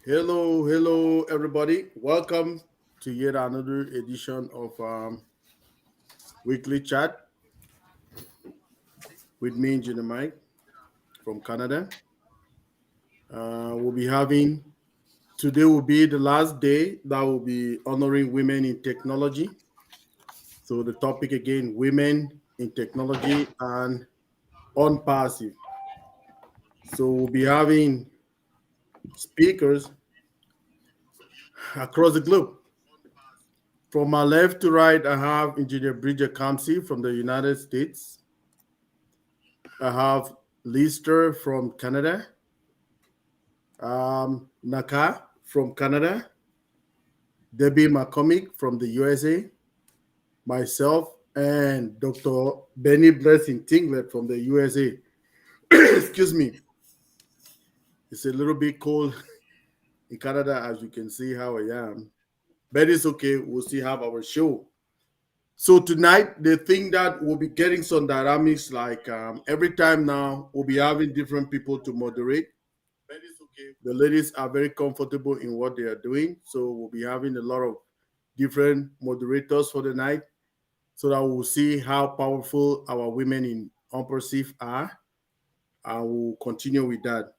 Hello, everybody. Welcome to yet another edition of Weekly Chat with me, Engineer Mike from Canada. We'll be having today will be the last day that will be honoring women in technology. So the topic again, women in technology and ONPASSIVE. So we'll be having speakers across the globe. From my left to right, I have Engineer Bridget Kamsi from the United States. I have Lister from Canada, Naka from Canada, Debbie McCormick from the USA, myself, and Dr. Benny Blessing Tinglet from the USA. Excuse me. It's a little bit cold in Canada, as you can see how I am. But it's okay. We'll still have our show. So tonight, the thing that we'll be getting some dynamics, like every time now, we'll be having different people to moderate. The ladies are very comfortable in what they are doing. So we'll be having a lot of different moderators for the night so that we'll see how powerful our women in ONPASSIVE are. I will continue with that.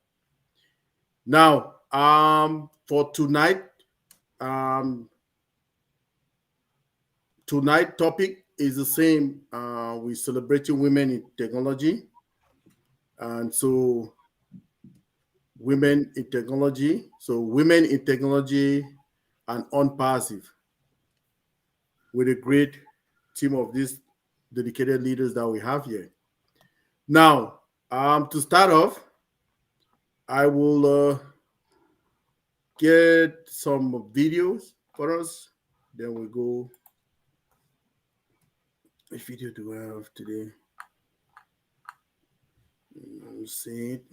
Now, for um, tonight topic is the same. We're celebrating women in technology. And so women in technology. So women in technology and ONPASSIVE with a great team of these dedicated leaders that we have here. Now, to start off, I will get some videos for us. Then we go. Which video do I have today? Let's see it.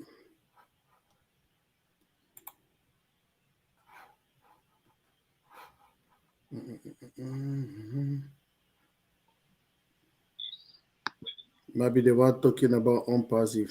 Maybe they were talking about ONPASSIVE.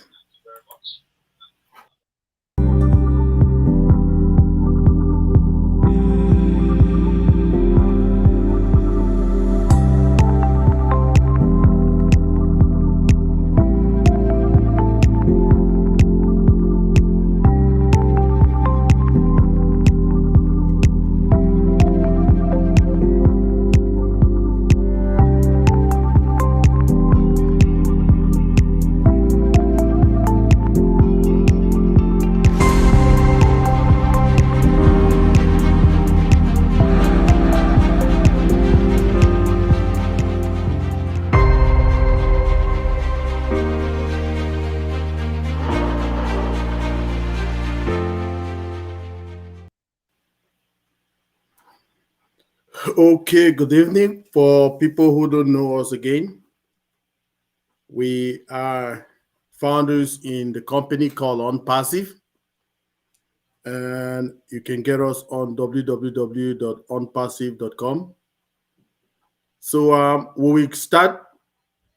Okay, good evening. For people who don't know us again, we are founders in the company called ONPASSIVE, and you can get us on www.onpassive.com. So we will start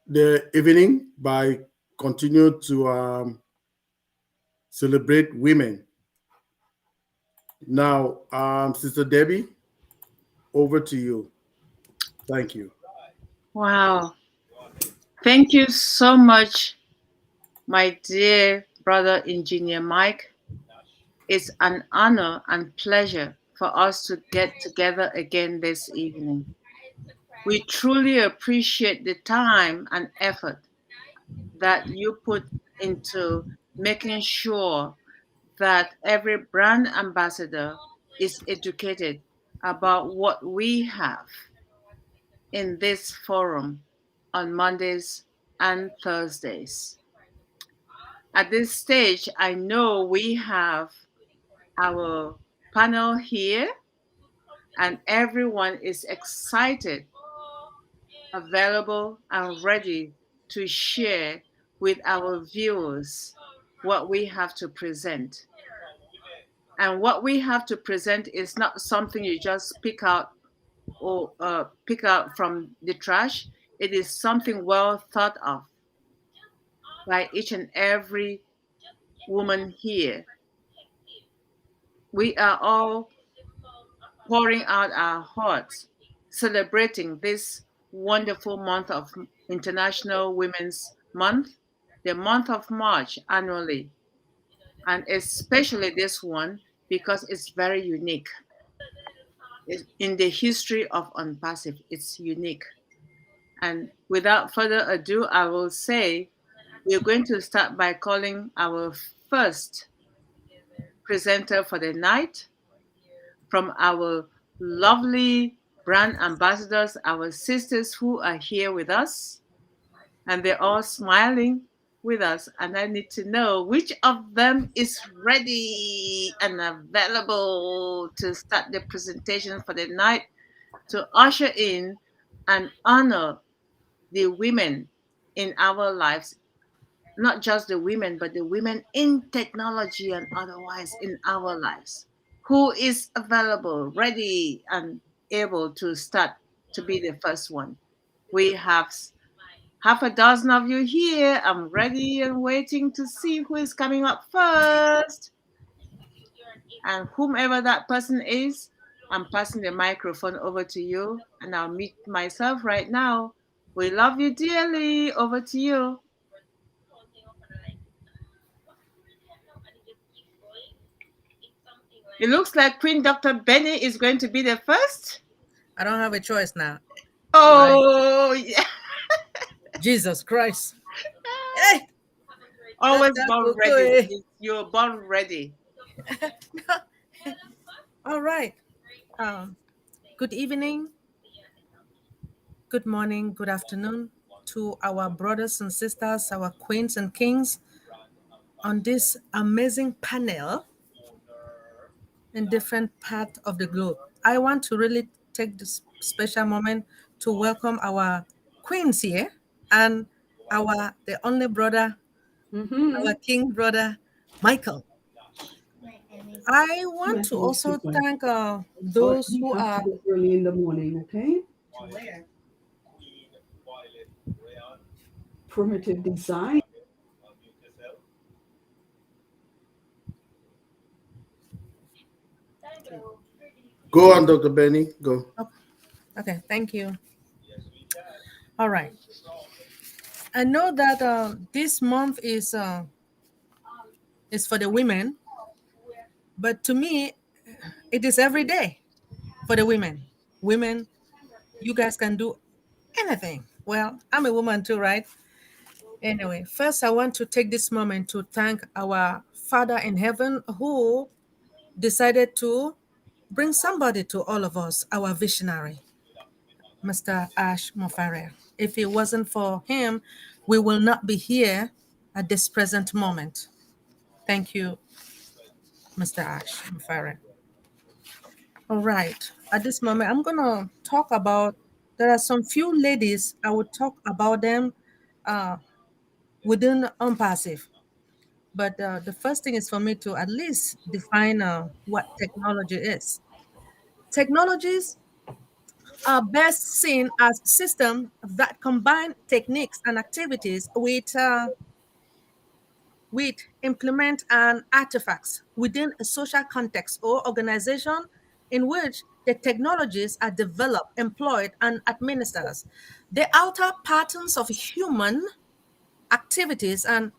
the evening by continue to celebrate women. Now, Sister Debbie, over to you. Thank you. Wow. Thank you so much, my dear brother engineer Mike. It's an honor and pleasure for us to get together again this evening. We truly appreciate the time and effort that you put into making sure that every brand ambassador is educated about what we have in this forum on Mondays and Thursdays. At this stage, I know we have our panel here, and everyone is excited, available, and ready to share with our viewers what we have to present. And what we have to present is not something you just pick out or pick out from the trash. It is something well thought of by each and every woman here. we are all pouring out our hearts, celebrating this wonderful month of International Women's Month, the month of March annually, and especially this one because it's very unique. In the history of ONPASSIVE, it's unique. And without further ado, I will say we're going to start by calling our first presenter for the night from our lovely brand ambassadors, our sisters who are here with us, and they're all smiling with us. And I need to know which of them is ready and available to start the presentation for the night to usher in and honor the women in our lives, not just the women, but the women in technology and otherwise in our lives. Who is available, ready, and able to start to be the first one? We have half a dozen of you here. I'm ready and waiting to see who is coming up first. And whomever that person is, I'm passing the microphone over to you, and I'll meet myself right now. We love you dearly. Over to you. It looks like Queen Dr. Benny is going to be the first. I don't have a choice now. Right? Oh, yeah. Jesus Christ. Hey, Always Dr. born ready. Wkly. You're born ready. All right. Good evening, good morning, good afternoon to our brothers and sisters, our queens and kings on this amazing panel in different parts of the globe. I want to really take this special moment to welcome our queens here and our the only brother, our king brother, Michael. I want to also thank those who are early in the morning, okay? Primitive design. Go on, Dr. Benny. Go. okay. Thank you. All right. I know that this month is for the women, but to me, it is every day for the women. Women, you guys can do anything. Well, I'm a woman too, right? Anyway, first I want to take this moment to thank our Father in heaven who decided to bring somebody to all of us, our visionary, Mr. Ash Mofare. If it wasn't for him, we will not be here at this present moment. Thank you, Mr. Ash Mofare. All right. At this moment, I'm going to talk about, there are some few ladies, I will talk about them uh, within ONPASSIVE. But the first thing is for me to at least define what technology is. Technologies are best seen as systems that combine techniques and activities with implement and artifacts within a social context or organization in which the technologies are developed, employed, and administered. They alter patterns of human activities and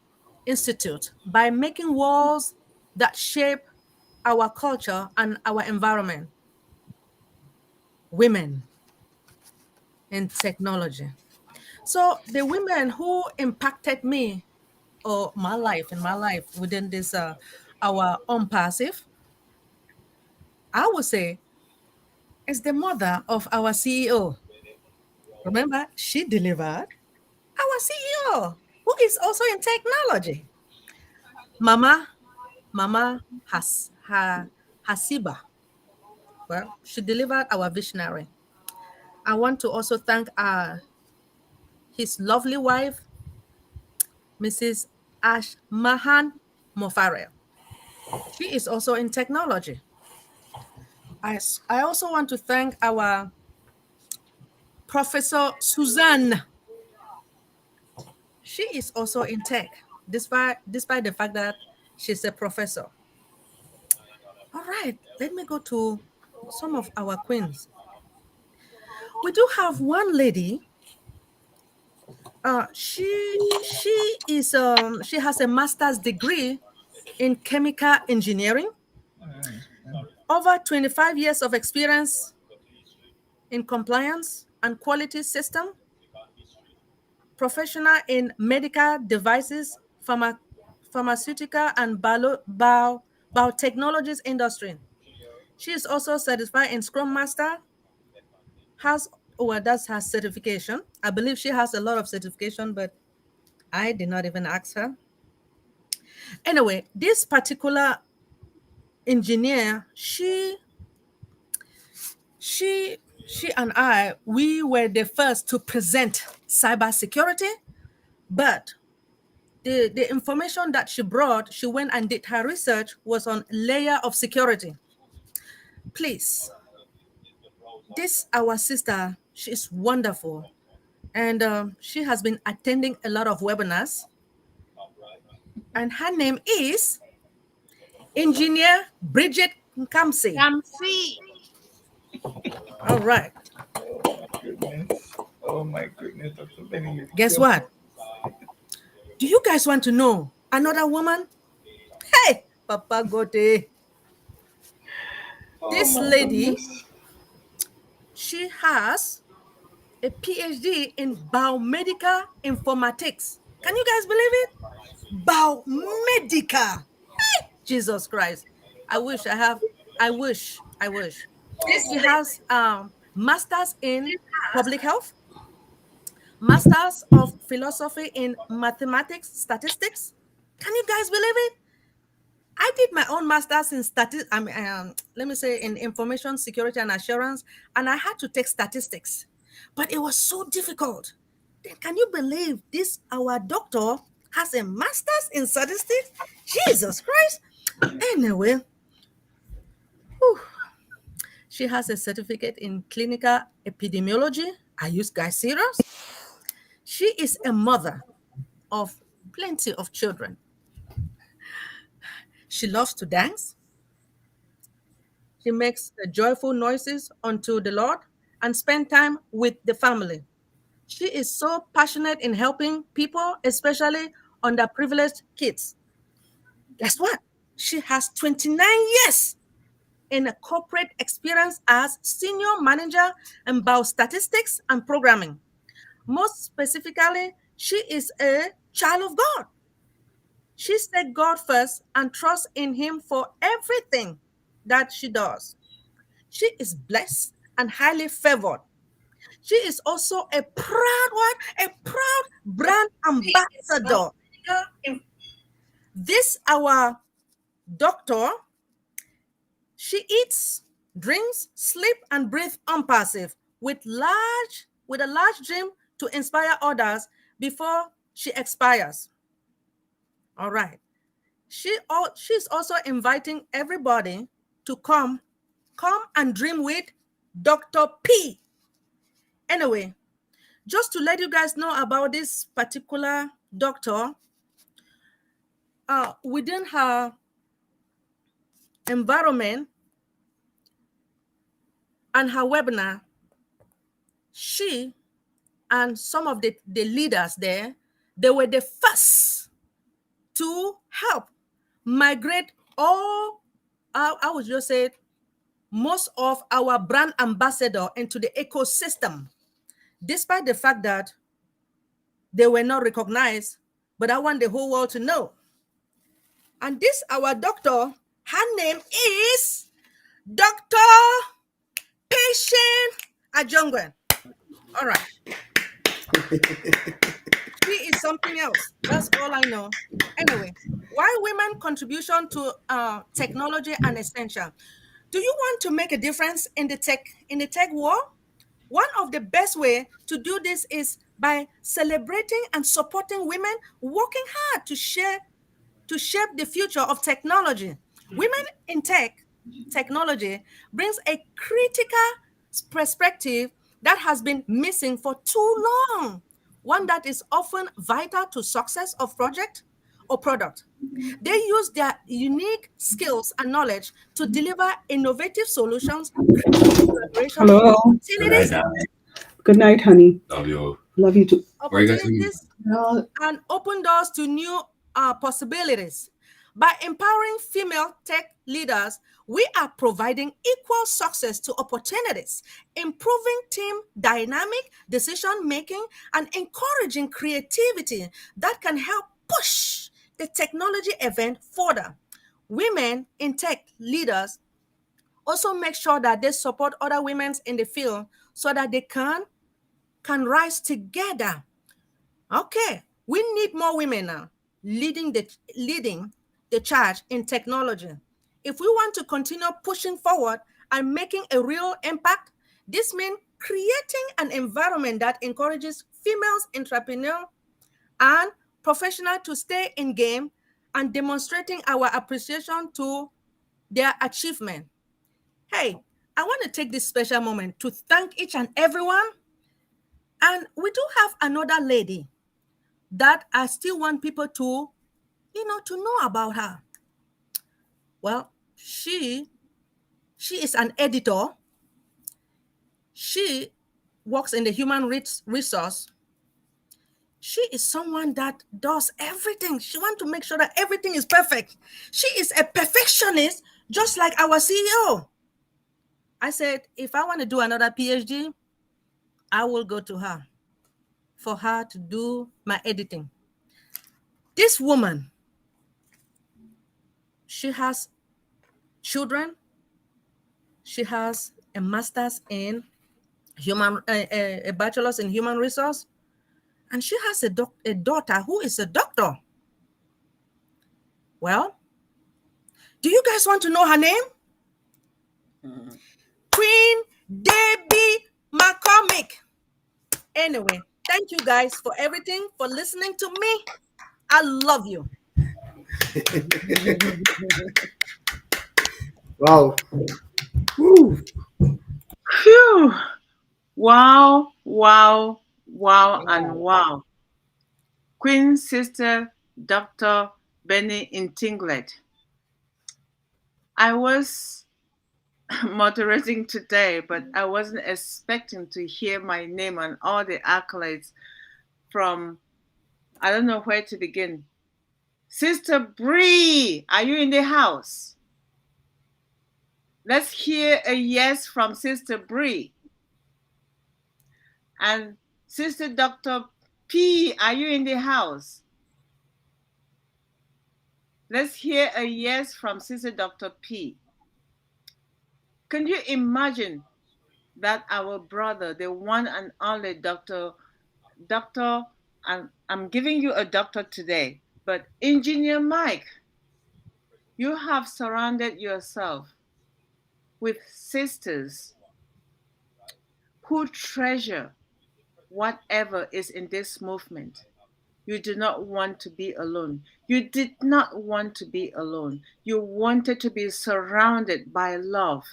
institute by making walls that shape our culture and our environment. Women in technology. So the women who impacted me or my life within this our own passive, I would say is the mother of our CEO. Remember, she delivered our CEO, who is also in technology. Mama Hasiba. Well, she delivered our visionary. I want to also thank his lovely wife, Mrs. Ash Mahan Mofare. She is also in technology. I also want to thank our Professor Suzanne. She is also in tech, despite the fact that she's a professor. All right, let me go to some of our queens. We do have one lady. She has a master's degree in chemical engineering, over 25 years of experience in compliance and quality system, professional in medical devices, pharmaceutical and biotechnologies industry. She is also certified in Scrum Master, that's her certification. I believe she has a lot of certification, but I did not even ask her. Anyway, this particular engineer, she and I, we were the first to present cybersecurity, but the information that she brought, she went and did her research, was on layer of security. Please, this our sister, she's wonderful, and she has been attending a lot of webinars, and her name is Engineer Bridget Nkamsi. Come see. All right. Goodness. Oh my goodness, Dr. Benny. Guess what? Do you guys want to know another woman? Hey, Papa Gote. Oh This my lady, goodness. she has a PhD in biomedical informatics. Can you guys believe it? Biomedical. Hey, Jesus Christ. I wish. She has masters in public health, masters of philosophy in mathematics, statistics. Can you guys believe it? I did my own master's in let me say in information security and assurance, and I had to take statistics, but it was so difficult. Then can you believe this? Our doctor has a master's in statistics. Jesus Christ! Anyway, whew, she has a certificate in clinical epidemiology. Are you guys serious? She is a mother of plenty of children. She loves to dance. She makes joyful noises unto the Lord and spend time with the family. She is so passionate in helping people, especially underprivileged kids. Guess what? She has 29 years in a corporate experience as senior manager in biostatistics and programming. Most specifically, she is a child of God. She set God first and trusts in Him for everything that she does. She is blessed and highly favored. She is also a proud one, a proud brand ambassador. This our doctor, she eats, drinks, sleep, and breathe ONPASSIVE with a large dream to inspire others before she expires. All right. She's also inviting everybody to come and dream with Dr. P. Anyway, just to let you guys know about this particular doctor, within her environment and her webinar, she and some of the leaders there, they were the first to help migrate all, I would just say, most of our brand ambassador into the ecosystem, despite the fact that they were not recognized. But I want the whole world to know. And this, our doctor, her name is Dr. Patient Ajongwen. All right. She is something else. That's all I know. Anyway, why women contribution to technology and essential? Do you want to make a difference in the tech world? One of the best way to do this is by celebrating and supporting women working hard to shape the future of technology. Women in technology brings a critical perspective that has been missing for too long. One that is often vital to success of project or product. They use their unique skills and knowledge to deliver innovative solutions, collaboration, Hello. Good night, opportunities, darling. Good night, honey. Love you. Love you too. Where you guys leaving? Well, and open doors to new possibilities. By empowering female tech leaders, we are providing equal success to opportunities, improving team dynamic decision making, and encouraging creativity that can help push the technology event further. Women in tech leaders also make sure that they support other women in the field so that they can rise together. Okay, we need more women now leading the charge in technology. If we want to continue pushing forward and making a real impact, this means creating an environment that encourages females entrepreneurs and professionals to stay in game and demonstrating our appreciation to their achievement. Hey, I want to take this special moment to thank each and everyone. And we do have another lady that I still want people to know about her. Well, she is an editor. She works in the human resource. She is someone that does everything. She wants to make sure that everything is perfect. She is a perfectionist, just like our CEO. I said, if I want to do another PhD, I will go to her for her to do my editing. This woman, she has children. She has a master's in a bachelor's in human resource, and she has a daughter who is a doctor. Well, do you guys want to know her name? Queen Debbie McCormick. Anyway, thank you guys for everything, for listening to me. I love you. Wow. Woo. Phew. Wow, wow, wow, and wow. Queen Sister Dr. Benny Intinglet. I was moderating today, but I wasn't expecting to hear my name and all the accolades from, I don't know where to begin. Sister Bree, are you in the house? Let's hear a yes from Sister Bree. And Sister Dr. P, are you in the house? Let's hear a yes from Sister Dr. P. Can you imagine that our brother, the one and only Dr. and I'm giving you a doctor today, but Engineer Mike, you have surrounded yourself with sisters who treasure whatever is in this movement. You do not want to be alone. You did not want to be alone. You wanted to be surrounded by love.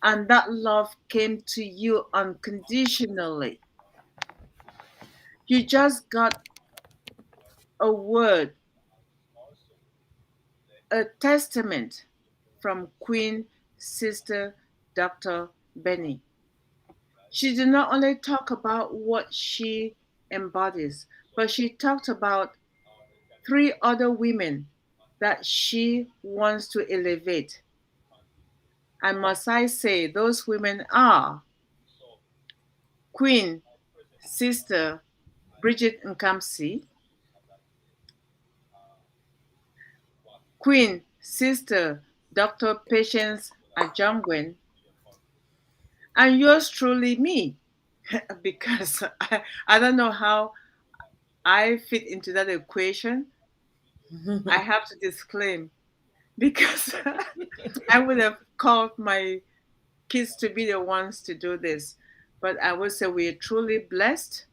And that love came to you unconditionally. You just got a word, a testament from Queen Sister Dr. Benny. She did not only talk about what she embodies, but she talked about 3 other women that she wants to elevate. And must I say, those women are Queen Sister Bridget Nkamsi, Queen Sister Dr. Patience Ajangwen, and yours truly, me, because I don't know how I fit into that equation. I have to disclaim because I would have called my kids to be the ones to do this. But I would say we are truly blessed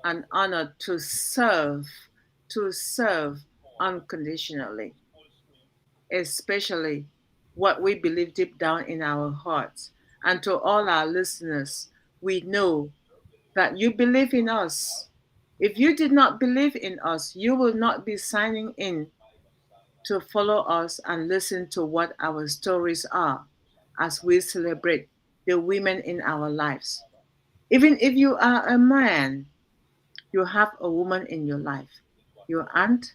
and honored to serve unconditionally, especially what we believe deep down in our hearts. And to all our listeners, we know that you believe in us. If you did not believe in us, you will not be signing in to follow us and listen to what our stories are as we celebrate the women in our lives. Even if you are a man, you have a woman in your life, your aunt,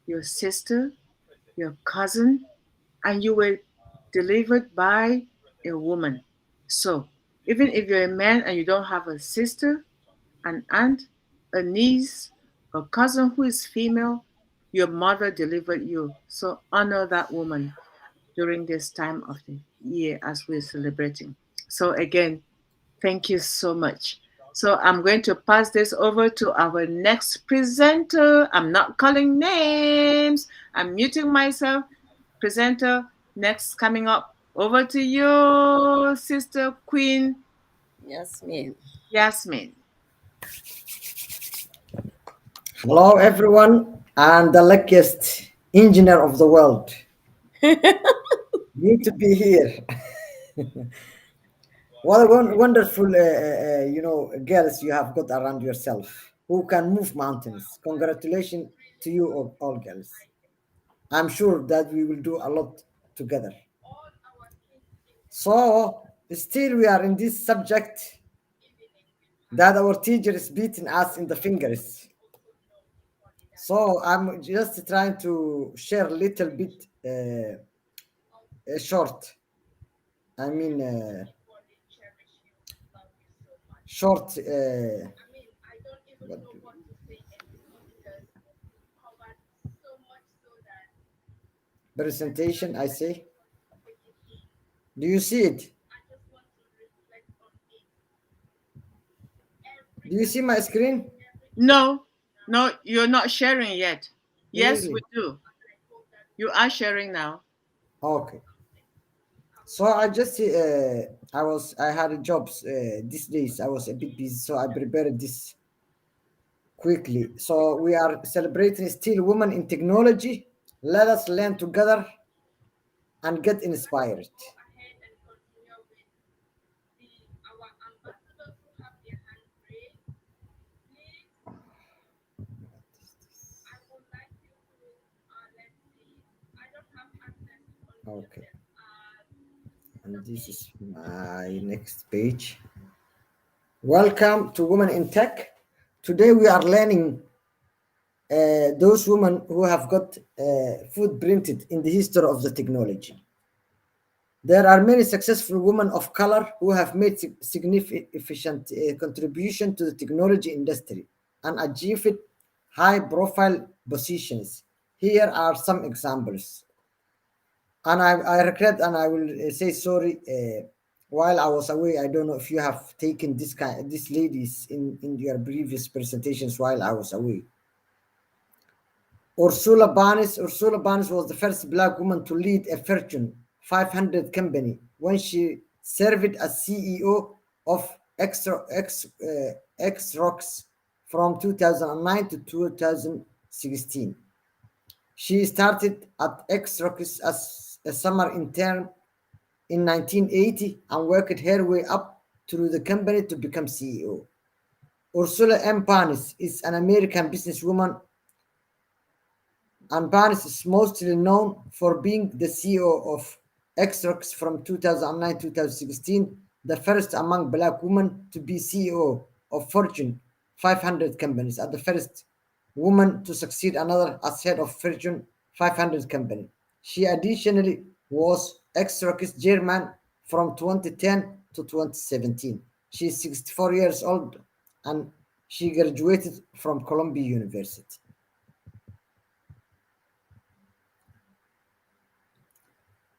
your sister, your cousin, and you were delivered by a woman. So, even if you're a man and you don't have a sister, an aunt, a niece, a cousin who is female, your mother delivered you. So, honor that woman during this time of the year as we're celebrating. So, again, thank you so much. So I'm going to pass this over to our next presenter. I'm not calling names. I'm muting myself. Presenter next coming up. Over to you, Sister Queen Yasmin. Yasmin. Hello, everyone, and the luckiest engineer of the world. Need to be here. What a wonderful, girls you have got around yourself who can move mountains. Congratulations to you all girls. I'm sure that we will do a lot together. So, still we are in this subject that our teacher is beating us in the fingers. So I'm just trying to share a little bit short. I mean, short presentation. I say, do you see it? Do you see my screen? No, you're not sharing yet. Yes, Really? we do. You are sharing now. Okay. So I just I had jobs these days. I was a bit busy, so I prepared this quickly. So we are celebrating still women in technology. Let us learn together and get inspired. Okay. And this is my next page. Welcome to Women in Tech. Today we are learning those women who have got footprinted in the history of the technology. There are many successful women of color who have made significant contribution to the technology industry and achieved high-profile positions. Here are some examples. And I regret and I will say sorry. While I was away, I don't know if you have taken these ladies in your previous presentations while I was away. Ursula Barnes was the first black woman to lead a Fortune 500 company when she served as CEO of Xerox from 2009 to 2016. She started at Xerox as a summer intern in 1980 and worked her way up through the company to become CEO. Ursula M. Barnes is an American businesswoman, and Barnes is mostly known for being the CEO of Xerox from 2009 to 2016, the first among black women to be CEO of Fortune 500 companies, and the first woman to succeed another as head of Fortune 500 company. She additionally was Xerox chairman from 2010 to 2017. She is 64 years old and she graduated from Columbia University.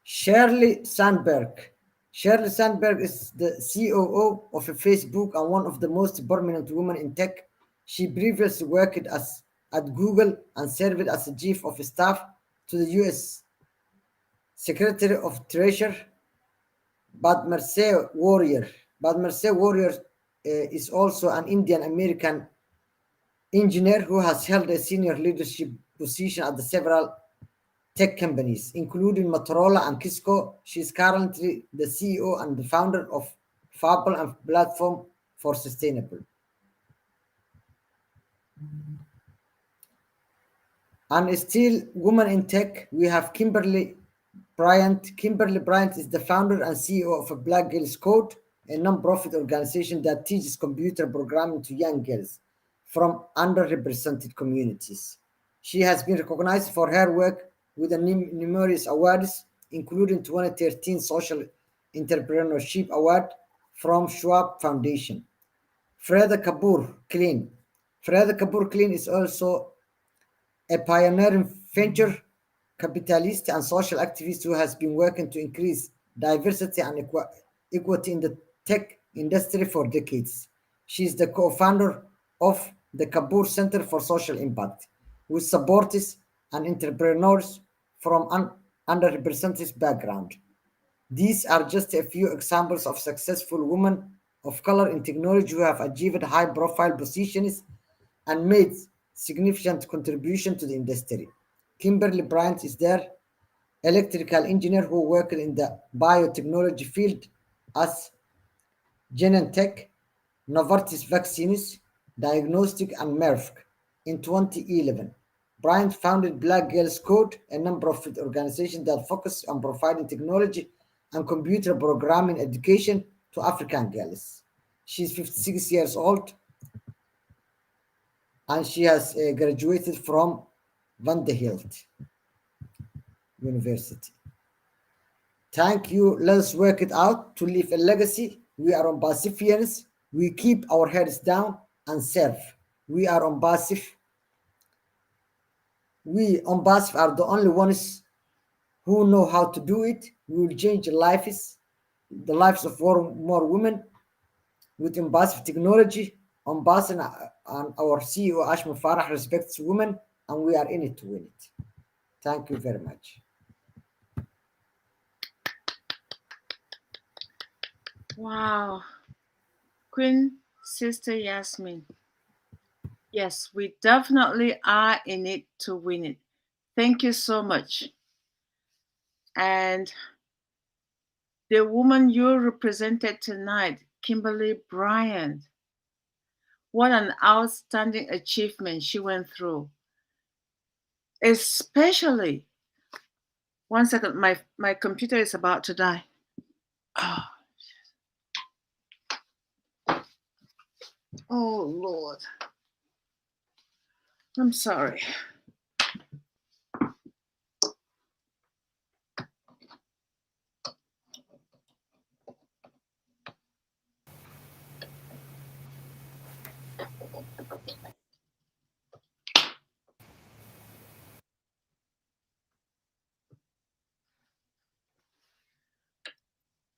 Shirley Sandberg. Shirley Sandberg is the COO of Facebook and one of the most prominent women in tech. She previously worked at Google and served as a chief of staff to the U.S. Secretary of Treasury. But Mercer Warrior is also an Indian American engineer who has held a senior leadership position at several tech companies, including Motorola and Cisco. She is currently the CEO and the founder of Fable and Platform for Sustainable. And still, women in tech, we have Kimberly Bryant. Kimberly Bryant is the founder and CEO of a Black Girls Code, a non-profit organization that teaches computer programming to young girls from underrepresented communities. She has been recognized for her work with numerous awards, including 2013 Social Entrepreneurship Award from Schwab Foundation. Freda Kapoor Clean. Freda Kapoor Clean is also a pioneering venture capitalist and social activist who has been working to increase diversity and equity in the tech industry for decades. She is the co-founder of the Kapoor Center for Social Impact, which supports and entrepreneurs from underrepresented background. These are just a few examples of successful women of color in technology who have achieved high-profile positions and made significant contribution to the industry. Kimberly Bryant is their electrical engineer who worked in the biotechnology field as Genentech, Novartis Vaccines, Diagnostic, and Merck. In 2011, Bryant founded Black Girls Code, a non-profit organization that focuses on providing technology and computer programming education to African girls. She's 56 years old and she has graduated from Vanderbilt University. Thank you. Let's work it out to leave a legacy. We are on Pacifians. We keep our heads down and serve. We are on passive. We on passive are the only ones who know how to do it. We will change the lives of more women with passive technology. On passive, and our CEO Ashma Farah respects women, and we are in it to win it. Thank you very much. Wow. Queen Sister Yasmin. Yes, we definitely are in it to win it. Thank you so much. And the woman you represented tonight, Kimberly Bryant, what an outstanding achievement she went through. Especially, one second, my computer is about to die. Oh Lord. I'm sorry.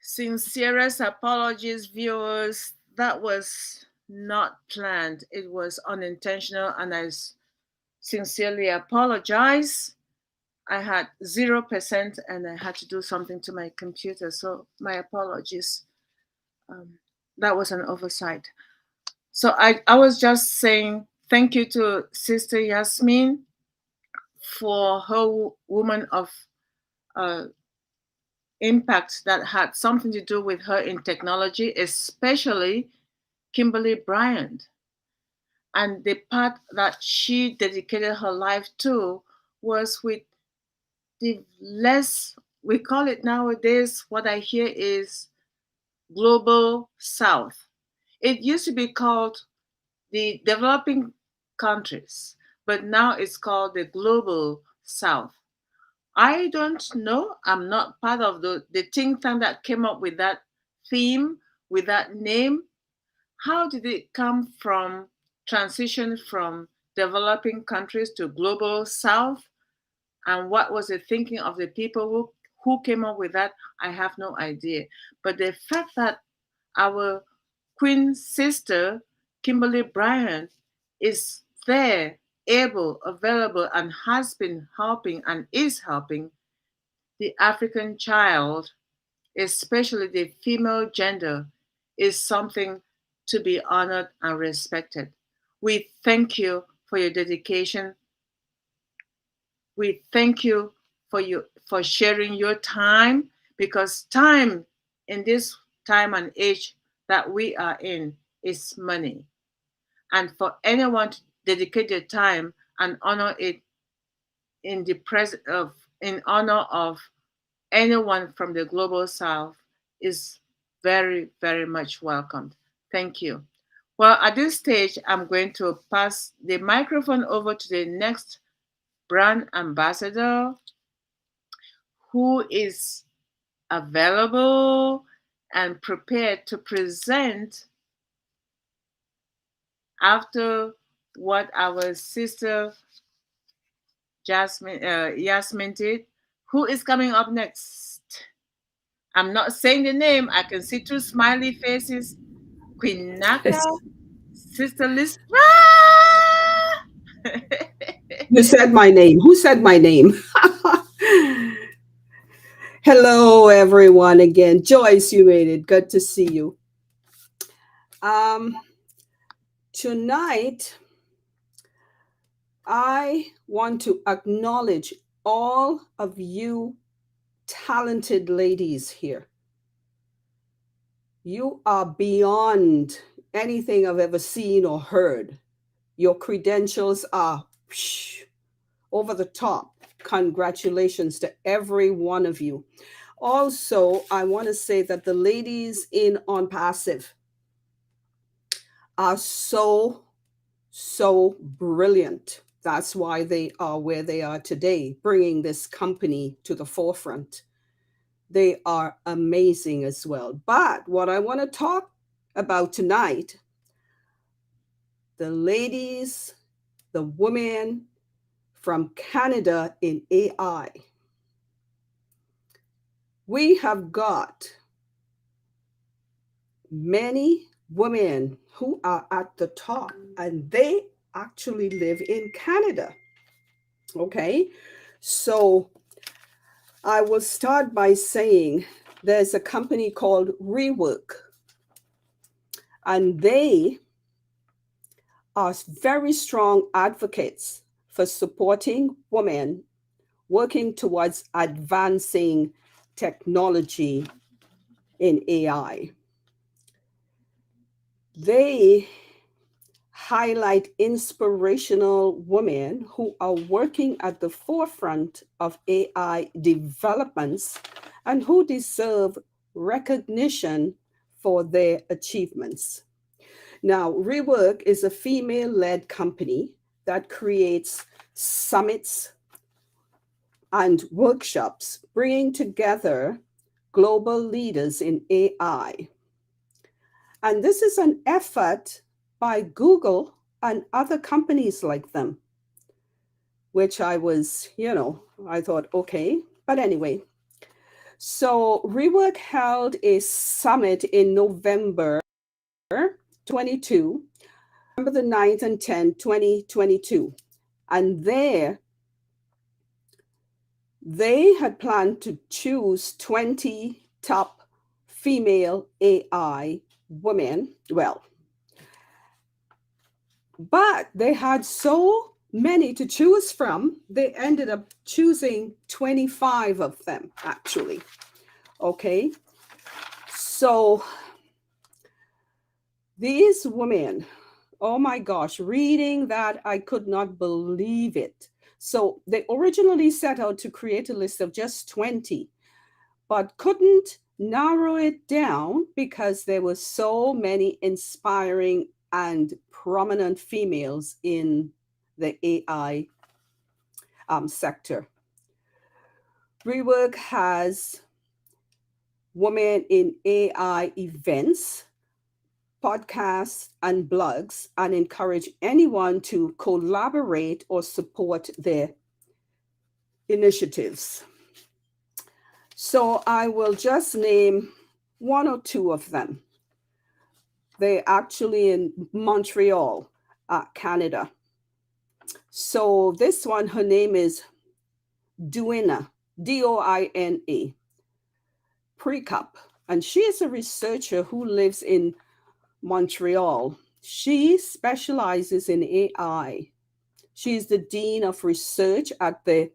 Sincerest apologies, viewers. That was not planned. It was unintentional, and I sincerely apologize. I had 0% and I had to do something to my computer, so my apologies. That was an oversight. So I was just saying thank you to Sister Yasmin for her woman of impact that had something to do with her in technology, especially Kimberly Bryant. And the part that she dedicated her life to was with the less, we call it nowadays, what I hear is global south. It used to be called the developing countries, but now it's called the global south. I don't know. I'm not part of the think tank that came up with that theme, with that name. How did it come from transition from developing countries to global south? And what was the thinking of the people who came up with that? I have no idea. But the fact that our Queen sister, Kimberly Bryant, is there, able, available, and has been helping and is helping the African child, especially the female gender, is something to be honored and respected. We thank you for your dedication. We thank you for sharing your time, because time in this time and age that we are in is money. And for anyone to dedicate their time and honor it in honor of anyone from the global south is very, very much welcomed. Thank you. Well, at this stage, I'm going to pass the microphone over to the next brand ambassador who is available and prepared to present after what our sister Yasmin did. Who is coming up next? I'm not saying the name. I can see two smiley faces. Queen Naka, Sister Liz. You said my name. Who said my name? Hello, everyone. Again, Joyce, you made it. Good to see you. Tonight, I want to acknowledge all of you talented ladies here. You are beyond anything I've ever seen or heard. Your credentials are over the top. Congratulations to every one of you. Also, I want to say that the ladies in ONPASSIVE are so brilliant. That's why they are where they are today, bringing this company to the forefront. They are amazing as well. But what I want to talk about tonight, the ladies, the women from Canada in AI. We have got many women who are at the top, and they actually live in Canada. Okay, so I will start by saying there's a company called Rework, and they are very strong advocates for supporting women working towards advancing technology in AI. They highlight inspirational women who are working at the forefront of AI developments and who deserve recognition for their achievements. Now, Rework is a female-led company that creates summits and workshops, bringing together global leaders in AI. And this is an effort by Google and other companies like them, which I was, I thought, okay. But anyway, so Rework held a summit in November 22, November the 9th and 10th, 2022. And there, they had planned to choose 20 top female AI women. Well, but they had so many to choose from, they ended up choosing 25 of them, actually. Okay, so these women, oh my gosh, reading that, I could not believe it. So they originally set out to create a list of just 20, but couldn't narrow it down because there were so many inspiring and prominent females in the AI sector. Rework has women in AI events, podcasts, and blogs, and encourage anyone to collaborate or support their initiatives. So I will just name one or two of them. They're actually in Montreal, Canada. So this one, her name is Doina, D-O-I-N-A, Precap, and she is a researcher who lives in Montreal. She specializes in AI. She's the Dean of Research at the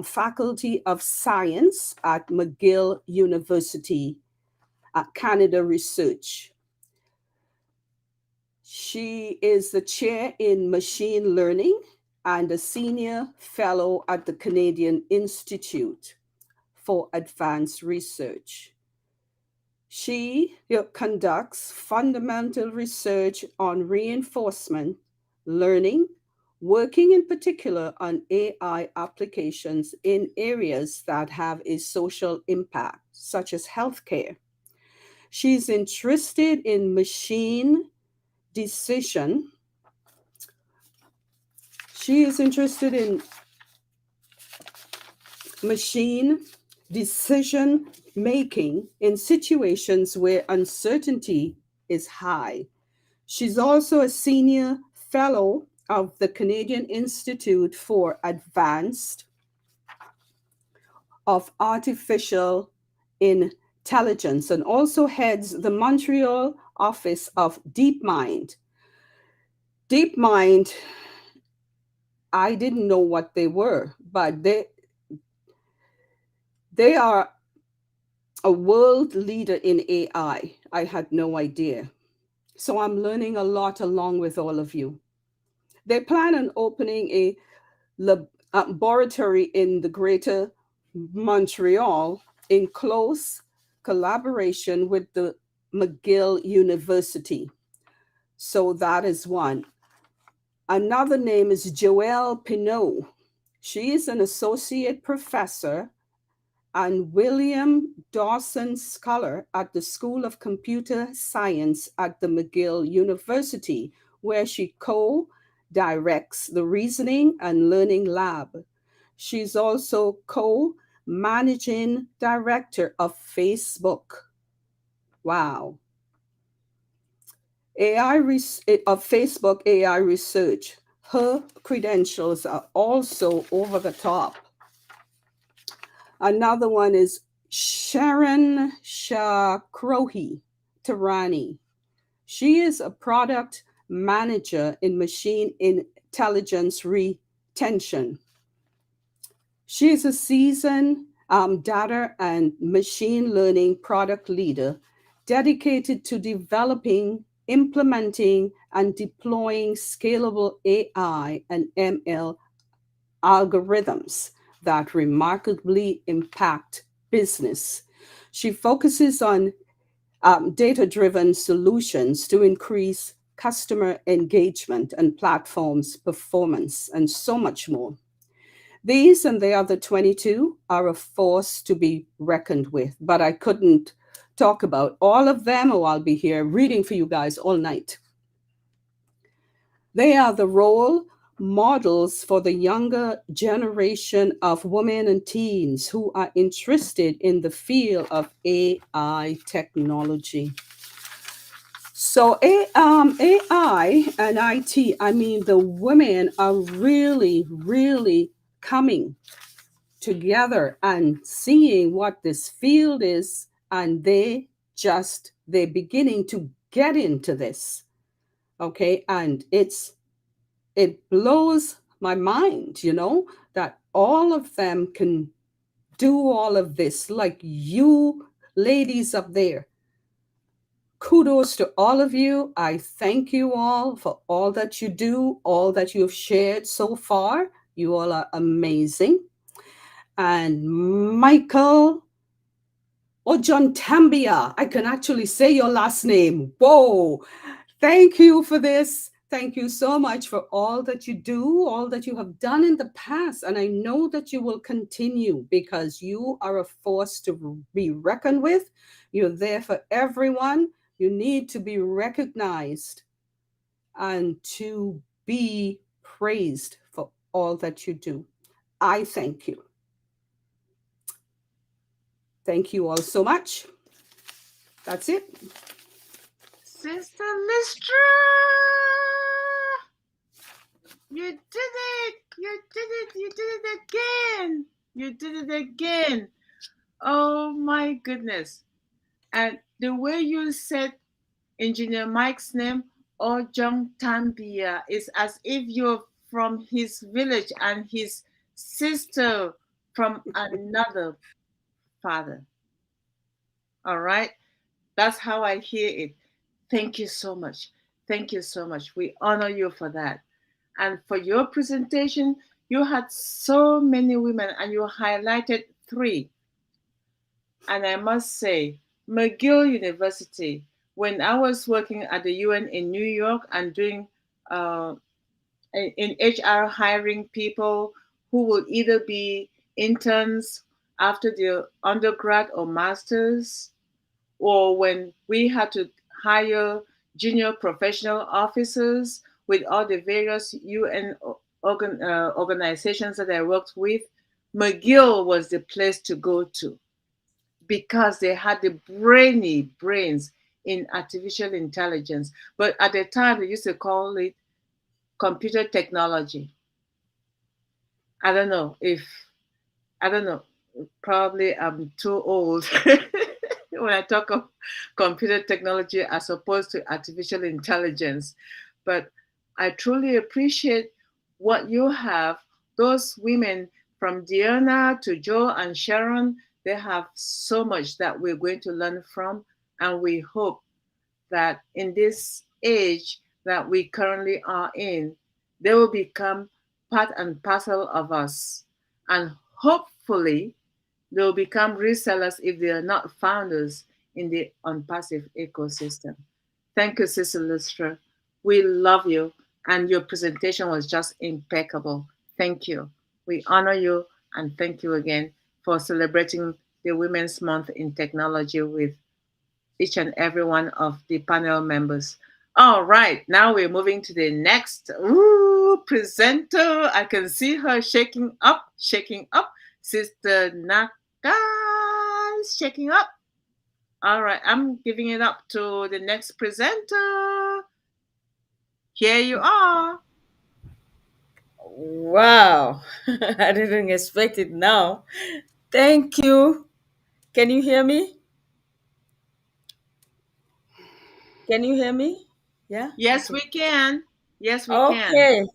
Faculty of Science at McGill University at Canada Research. She is the chair in machine learning and a senior fellow at the Canadian Institute for Advanced Research. She conducts fundamental research on reinforcement learning, working in particular on AI applications in areas that have a social impact, such as healthcare. She's interested in machine decision. She is interested in machine decision making in situations where uncertainty is high. She's also a senior fellow of the Canadian Institute for Advanced of Artificial Intelligence and also heads the Montreal office of DeepMind. DeepMind, I didn't know what they were, but they are a world leader in AI. I had no idea. So I'm learning a lot along with all of you. They plan on opening a laboratory in the greater Montreal in close collaboration with the McGill University. So that is one. Another name is Joelle Pineau. She is an associate professor and William Dawson Scholar at the School of Computer Science at the McGill University, where she co-directs the Reasoning and Learning Lab. She's also co-managing director of Facebook. Wow. Of Facebook AI research. Her credentials are also over the top. Another one is Sharon Shakrohi Tarani. She is a product manager in machine intelligence retention. She is a seasoned data and machine learning product leader dedicated to developing, implementing, and deploying scalable AI and ML algorithms that remarkably impact business. She focuses on data-driven solutions to increase customer engagement and platforms performance and so much more. These and the other 22 are a force to be reckoned with, but I couldn't talk about all of them or I'll be here reading for you guys all night. They are the role models for the younger generation of women and teens who are interested in the field of AI technology. So AI and IT, I mean, the women are really, really coming together and seeing what this field is, and they're beginning to get into this. Okay, and it blows my mind, that all of them can do all of this, like you ladies up there. Kudos to all of you. I thank you all for all that you do, all that you've shared so far. You all are amazing. And Michael OJONGTAMBIA, I can actually say your last name. Whoa, thank you for this. Thank you so much for all that you do, all that you have done in the past. And I know that you will continue because you are a force to be reckoned with. You're there for everyone. You need to be recognized and to be praised for all that you do. I thank you. Thank you all so much. That's it. Sister Listra, you did it. You did it. You did it again. You did it again. Oh my goodness. And the way you said Engineer Mike's name, OJONGTAMBIA, is as if you're from his village and his sister from another father. All right? That's how I hear it. Thank you so much. Thank you so much. We honor you for that. And for your presentation, you had so many women and you highlighted 3. And I must say, McGill University, when I was working at the UN in New York and doing uh, in HR hiring people who will either be interns after their undergrad or masters, or when we had to hire junior professional officers with all the various UN organizations that I worked with, McGill was the place to go to because they had the brainy brains in artificial intelligence. But at the time, they used to call it computer technology. I don't know if, I don't know, probably I'm too old when I talk of computer technology as opposed to artificial intelligence. But I truly appreciate what you have. Those women from Diana to Joe and Sharon, they have so much that we're going to learn from. And we hope that in this age that we currently are in, they will become part and parcel of us. And hopefully, they'll become resellers if they are not founders in the ONPASSIVE ecosystem. Thank you, Sister Lustra. We love you, and your presentation was just impeccable. Thank you. We honor you, and thank you again for celebrating the Women's Month in Technology with each and every one of the panel members. All right, now we're moving to the next presenter. I can see her shaking up, shaking up. Sister Naka is shaking up. All right, I'm giving it up to the next presenter. Here you are. Wow, I didn't expect it now. Thank you. Can you hear me? Can you hear me? Yeah? Yes, Okay. we can. Yes, we can. Okay.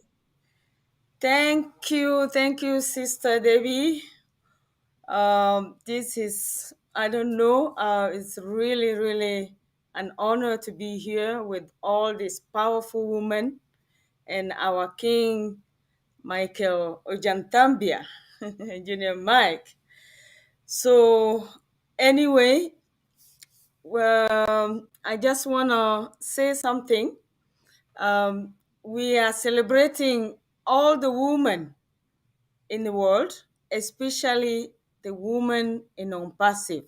Thank you. Thank you, Sister Debbie. This is, I don't know, it's really, really an honor to be here with all these powerful women and our King, Michael OJONGTAMBIA, Engineer Mike. So, anyway, well, I just want to say something. We are celebrating all the women in the world, especially the women in ONPASSIVE.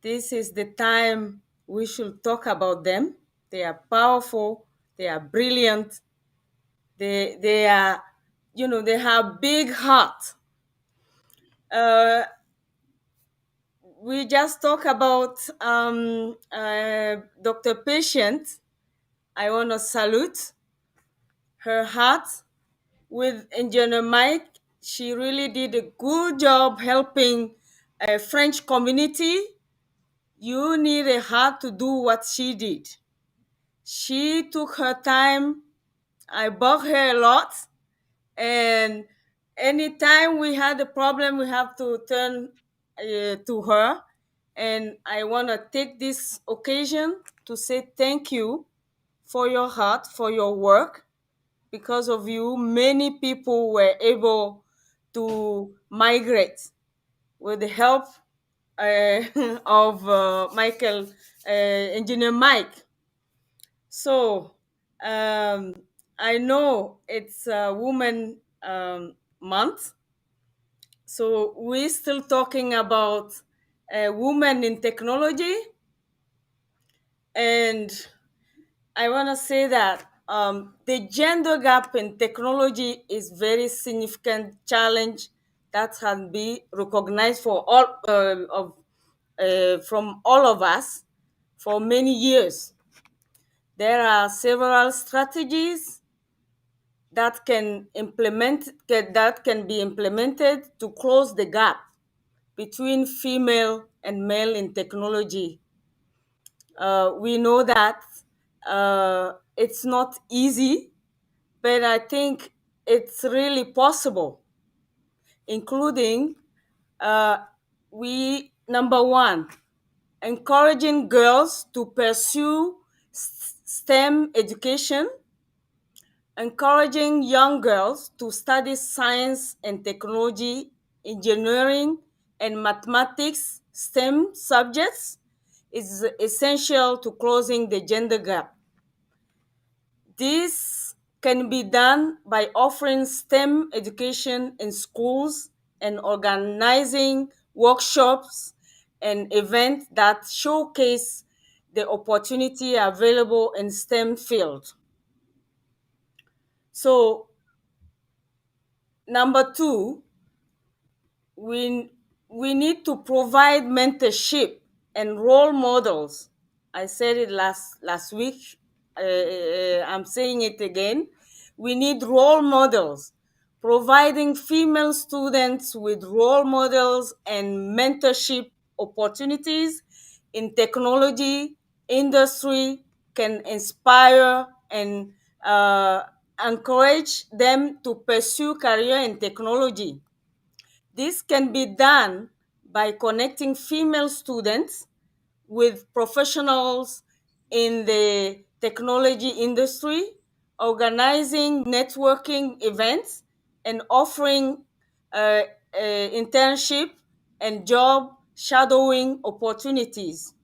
This is the time we should talk about them. They are powerful, they are brilliant, they are, they have big heart. We just talk about Dr. Patient. I want to salute her heart with Engineer Mike. She really did a good job helping a French community. You need a heart to do what she did. She took her time. I bug her a lot. And anytime we had a problem, we have to turn to her. And I want to take this occasion to say thank you for your heart, for your work. Because of you, many people were able to migrate with the help of Michael, Engineer Mike. So I know it's a Women Month. So we're still talking about women in technology. And I want to say that the gender gap in technology is very significant challenge that can be recognized for all from all of us for many years. There are several strategies that can be implemented to close the gap between female and male in technology. We know that it's not easy, but I think it's really possible, including number one, encouraging girls to pursue STEM education. encouraging young girls to study science and technology, engineering, and mathematics, STEM subjects is essential to closing the gender gap. This can be done by offering STEM education in schools and organizing workshops and events that showcase the opportunity available in STEM field. So, number two, we need to provide mentorship and role models. I said it last week. I'm saying it again. We need role models. Providing female students with role models and mentorship opportunities in technology industry can inspire and encourage them to pursue career in technology. This can be done by connecting female students with professionals in the technology industry, organizing networking events, and offering internship and job shadowing opportunities.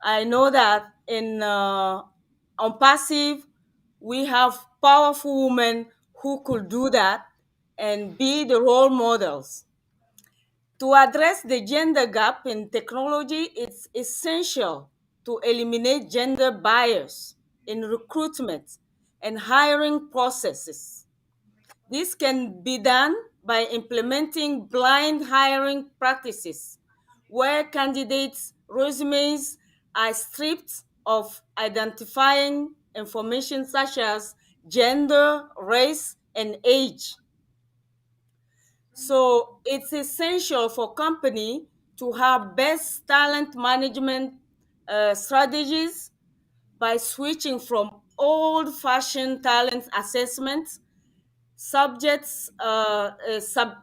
I know that in ONPASSIVE, we have powerful women who could do that and be the role models. To address the gender gap in technology, it's essential to eliminate gender bias in recruitment and hiring processes. This can be done by implementing blind hiring practices, where candidates' resumes are stripped of identifying information such as gender, race, and age. So it's essential for company to have best talent management strategies by switching from old-fashioned talent assessments, subjects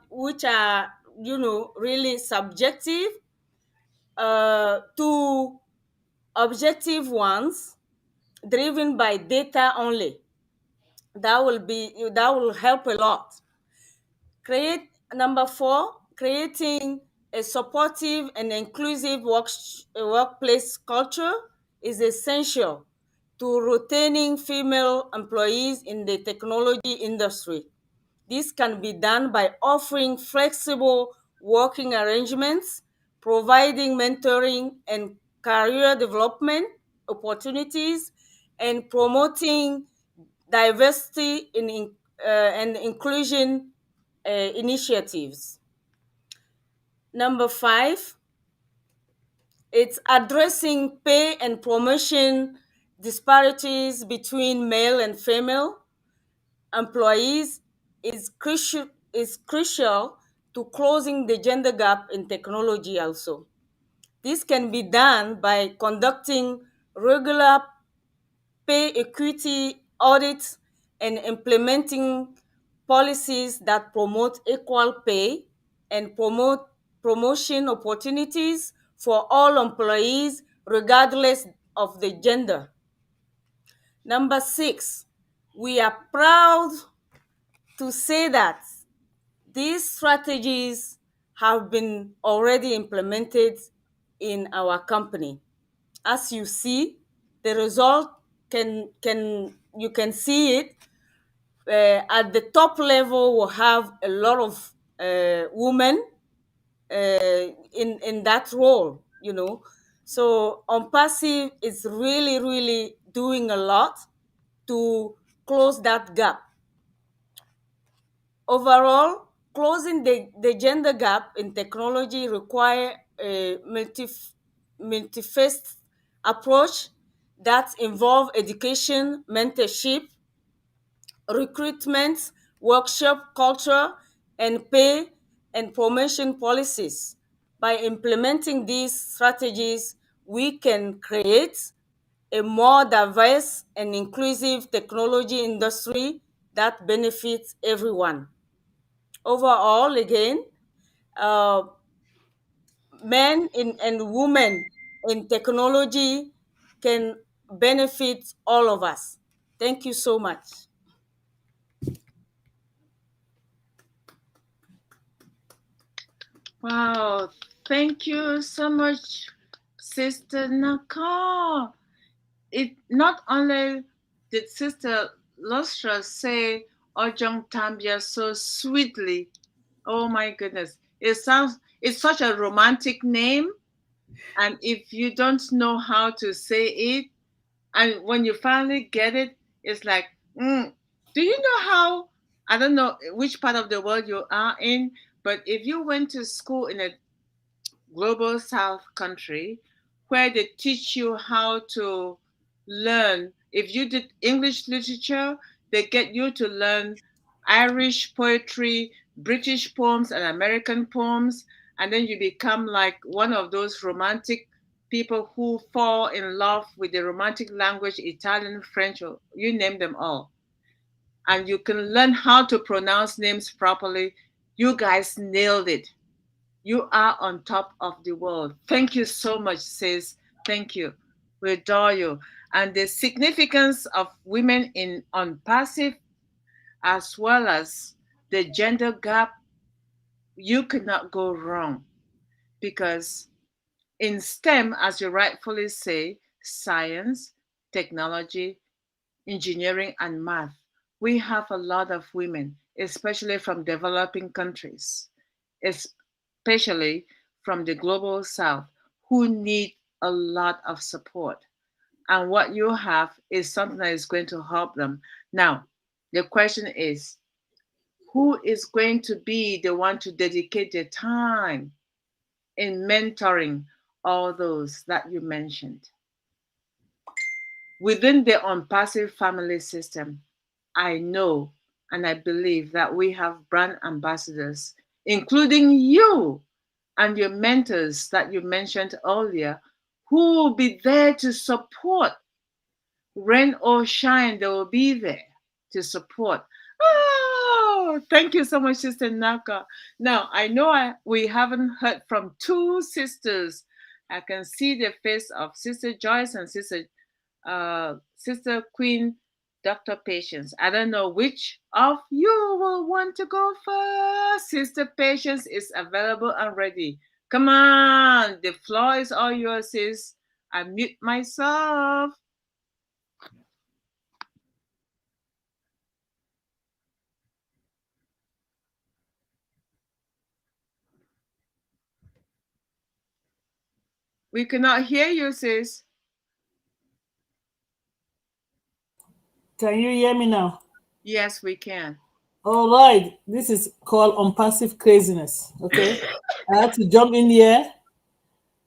which are really subjective, to objective ones driven by data only. That will help a lot. Number four, creating a supportive and inclusive workplace culture is essential to retaining female employees in the technology industry. This can be done by offering flexible working arrangements, providing mentoring and career development opportunities, and promoting diversity and inclusion initiatives. Number five, it's addressing pay and promotion disparities between male and female employees is crucial to closing the gender gap in technology also. This can be done by conducting regular pay equity audits and implementing policies that promote equal pay and promote promotion opportunities for all employees regardless of the gender. Number six, we are proud to say that these strategies have been already implemented in our company. As you see, the result you can see it at the top level. We have a lot of women in that role. So ONPASSIVE is really doing a lot to close that gap. Overall, closing the gender gap in technology require a multi-faced approach that involve education, mentorship, recruitment, workshop culture, and pay and promotion policies. By implementing these strategies, we can create a more diverse and inclusive technology industry that benefits everyone. Overall, again, uh, men and women in technology can benefit all of us. Thank you so much. Wow. Thank you so much, Sister Naka. It not only did Sister Lustra say Ojongtambia so sweetly. Oh my goodness. It's such a romantic name. And if you don't know how to say it, and when you finally get it, it's like, do you know how? I don't know which part of the world you are in, but if you went to school in a global south country where they teach you how to learn, if you did English literature, they get you to learn Irish poetry, British poems, and American poems, and then you become like one of those romantic people who fall in love with the romantic language, Italian, French, or you name them all. And you can learn how to pronounce names properly. You guys nailed it. You are on top of the world. Thank you so much, sis. Thank you. We adore you. And the significance of women in ONPASSIVE, as well as the gender gap, you could not go wrong because in STEM, as you rightfully say, science, technology, engineering, and math, we have a lot of women, especially from developing countries, especially from the global south, who need a lot of support. And what you have is something that is going to help them. Now, the question is, who is going to be the one to dedicate their time in mentoring all those that you mentioned? Within the ONPASSIVE family system, I know and I believe that we have brand ambassadors, including you and your mentors that you mentioned earlier, who will be there to support. Rain or shine, they will be there to support. Oh, thank you so much, Sister Naka. Now, I know we haven't heard from two sisters. I can see the face of Sister Joyce and Sister Queen, Dr. Patience. I don't know which of you will want to go first. Sister Patience is available and ready. Come on, the floor is all yours, sis. I mute myself. We cannot hear you, sis. Can you hear me now? Yes, we can. All right. This is called ONPASSIVE craziness. Okay. I have to jump in here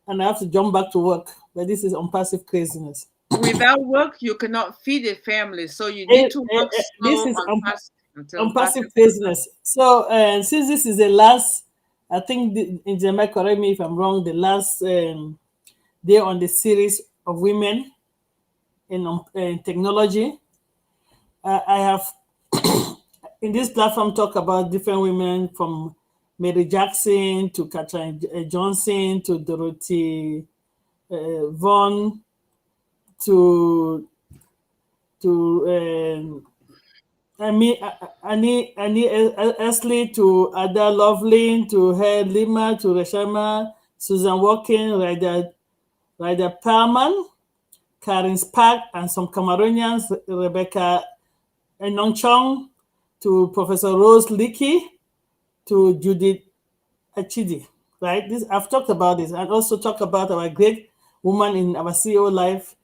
and I have to jump back to work. But this is ONPASSIVE craziness. Without work, you cannot feed a family. So you need to work This slow is on passive until ONPASSIve craziness. So since this is the last, I think in Jamaica, correct me if I'm wrong, the last day on the series of women in technology, I have in this platform talk about different women from Mary Jackson to Katherine Johnson to Dorothy Vaughan to Annie Esley to Ada Lovelace to Hare Lima to Reshama, Susan Walken, Ryder Perlman, Karen Spark, and some Cameroonians, Rebecca Enonchong, to Professor Rose Leakey, to Judith Achidi. Right? I've talked about this and also talk about our great woman in our CEO life,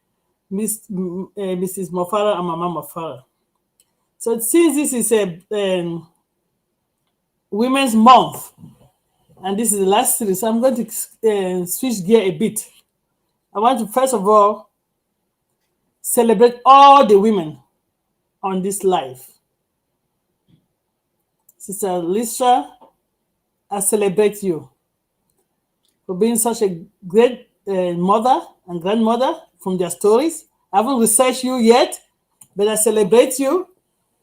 Mrs. Mofara and Mama Mofara. So since this is a Women's Month, and this is the last series, I'm going to switch gear a bit. I want to first of all celebrate all the women on this life. Sister Lystra, I celebrate you for being such a great mother and grandmother from their stories. I haven't researched you yet, but I celebrate you.